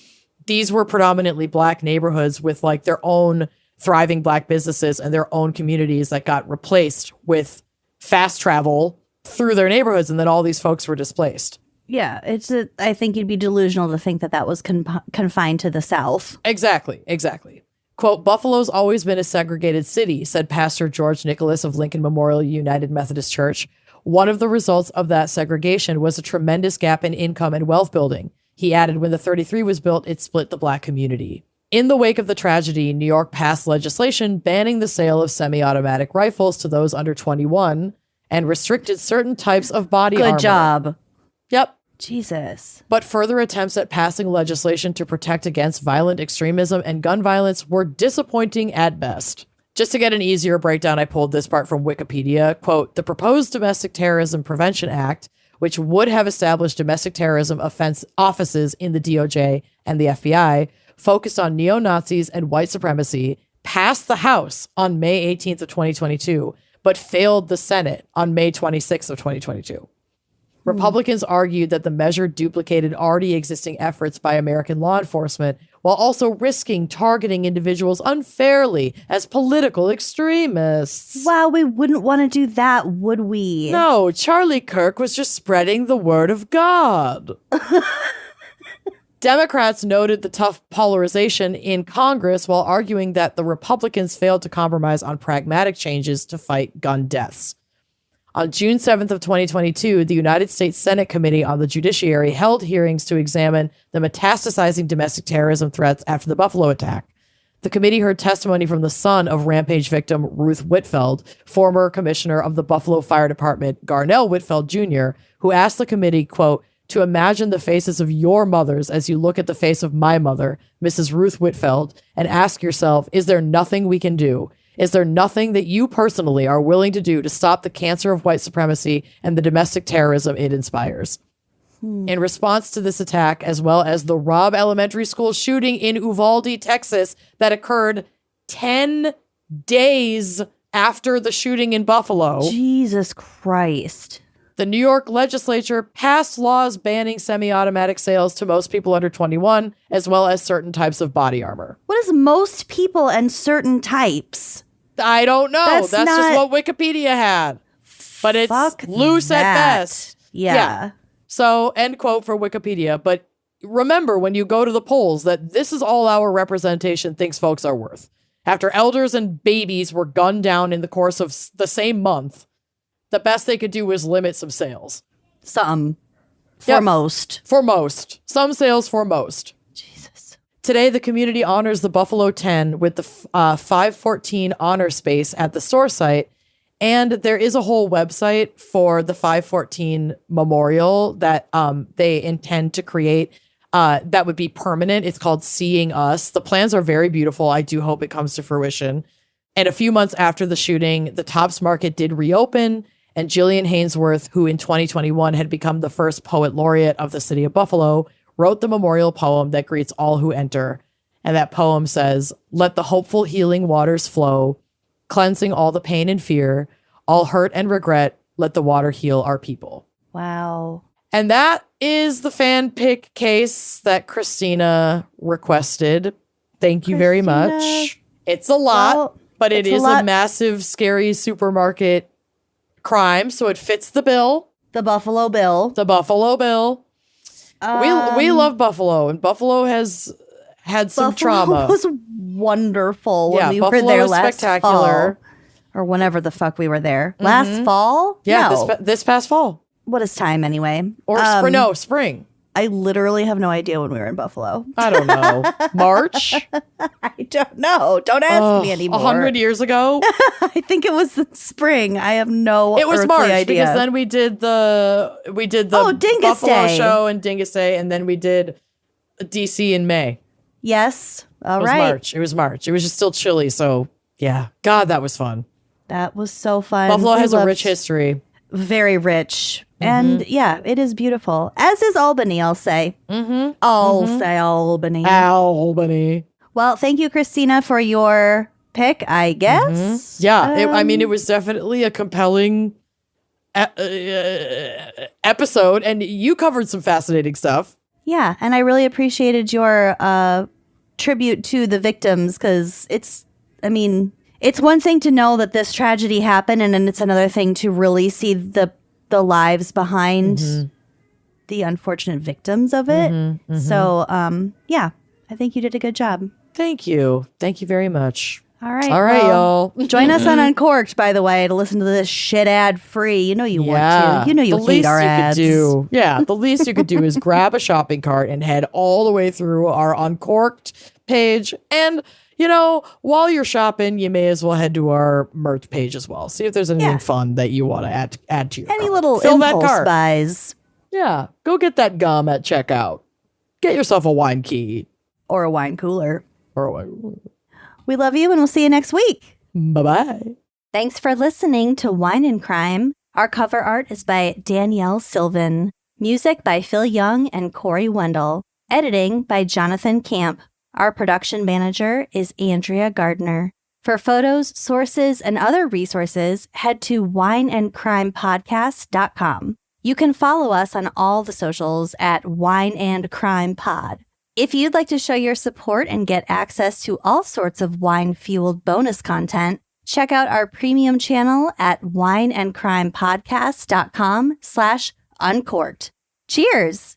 These were predominantly Black neighborhoods with like their own thriving Black businesses and their own communities that got replaced with fast travel through their neighborhoods. And then all these folks were displaced. Yeah, I think you'd be delusional to think that that was confined to the South. Exactly. Quote, Buffalo's always been a segregated city, said Pastor George Nicholas of Lincoln Memorial United Methodist Church. One of the results of that segregation was a tremendous gap in income and wealth building. He added, when the 33 was built, it split the Black community. In the wake of the tragedy, New York passed legislation banning the sale of semi-automatic rifles to those under 21 and restricted certain types of body armor. Good job. Yep. Jesus. But further attempts at passing legislation to protect against violent extremism and gun violence were disappointing at best. Just to get an easier breakdown, I pulled this part from Wikipedia. Quote, the proposed Domestic Terrorism Prevention Act, which would have established domestic terrorism offense offices in the DOJ and the FBI, focused on neo-Nazis and white supremacy, passed the House on May 18th of 2022, but failed the Senate on May 26th of 2022. Republicans argued that the measure duplicated already existing efforts by American law enforcement while also risking targeting individuals unfairly as political extremists. Wow, we wouldn't want to do that, would we? No, Charlie Kirk was just spreading the word of God. Democrats noted the tough polarization in Congress while arguing that the Republicans failed to compromise on pragmatic changes to fight gun deaths. On June 7th of 2022, the United States Senate Committee on the Judiciary held hearings to examine the metastasizing domestic terrorism threats after the Buffalo attack. The committee heard testimony from the son of rampage victim Ruth Whitfeld, former commissioner of the Buffalo Fire Department, Garnell Whitfeld Jr., who asked the committee, quote, to imagine the faces of your mothers as you look at the face of my mother, Mrs. Ruth Whitfeld, and ask yourself, is there nothing we can do? Is there nothing that you personally are willing to do to stop the cancer of white supremacy and the domestic terrorism it inspires? In response to this attack, as well as the Robb Elementary School shooting in Uvalde, Texas, that occurred 10 days after the shooting in Buffalo, Jesus Christ. the New York legislature passed laws banning semi-automatic sales to most people under 21, as well as certain types of body armor. What is most people and certain types? I don't know. That's just what Wikipedia had. But it's loose at best. Yeah. So, end quote for Wikipedia. But remember, when you go to the polls, that this is all our representation thinks folks are worth. After elders and babies were gunned down in the course of the same month, the best they could do was limit some sales. Some. For most. For most. Some sales for most. Jesus. Today, the community honors the Buffalo 10 with the 514 honor space at the store site. And there is a whole website for the 514 memorial that they intend to create that would be permanent. It's called Seeing Us. The plans are very beautiful. I do hope it comes to fruition. And a few months after the shooting, the Tops Market did reopen. And Jillian Hainsworth, who in 2021 had become the first poet laureate of the city of Buffalo, wrote the memorial poem that greets all who enter. And that poem says, let the hopeful healing waters flow, cleansing all the pain and fear, all hurt and regret, let the water heal our people. Wow. And that is the fan pick case that Christina requested. Thank you very much. It's a lot, but it is a massive, scary supermarket crime, so it fits the bill. The Buffalo Bill. The Buffalo Bill. We love Buffalo, and Buffalo has had some trauma. Buffalo was wonderful when we Buffalo were there was last spectacular. fall. Or whenever the fuck we were there. Last fall? Yeah, no. this past fall. What is time anyway? Or spring. I literally have no idea when we were in Buffalo. I don't know. March? I don't know. Don't ask me anymore. 100 years ago? I think it was the spring. I have no It was earthly March idea. because then we did the Dingus Buffalo Day. show and Dingus Day, and then we did DC in May. Yes. All It was right. March. It was March. It was just still chilly, so yeah. God, that was fun. That was so fun. Buffalo We has a loved- rich history. Very rich. And yeah, it is beautiful. As is Albany, I'll say. I'll say Albany. Albany. Well, thank you, Christina, for your pick, I guess. Yeah, it was definitely a compelling episode, and you covered some fascinating stuff. Yeah, and I really appreciated your tribute to the victims because it's one thing to know that this tragedy happened, and then it's another thing to really see the lives behind the unfortunate victims of it. So, yeah, I think you did a good job. Thank you. Thank you very much. All right. All right, well, y'all. Join us on Uncorked, by the way, to listen to this shit ad free. You know you want to. You know you hate our ads. The least you could do is grab a shopping cart and head all the way through our Uncorked page. And, while you're shopping, you may as well head to our merch page as well. See if there's anything fun that you want to add to your Any cart. little Fill that impulse cart. buys. Yeah. Go get that gum at checkout. Get yourself a wine key. Or a wine cooler. Or a wine. We love you, and we'll see you next week. Bye-bye. Thanks for listening to Wine and Crime. Our cover art is by Danielle Sylvan. Music by Phil Young and Corey Wendell. Editing by Jonathan Camp. Our production manager is Andrea Gardner. For photos, sources, and other resources, head to wineandcrimepodcast.com. You can follow us on all the socials at Wine and Crime Pod. If you'd like to show your support and get access to all sorts of wine-fueled bonus content, check out our premium channel at wineandcrimepodcast.com/uncorked. Cheers!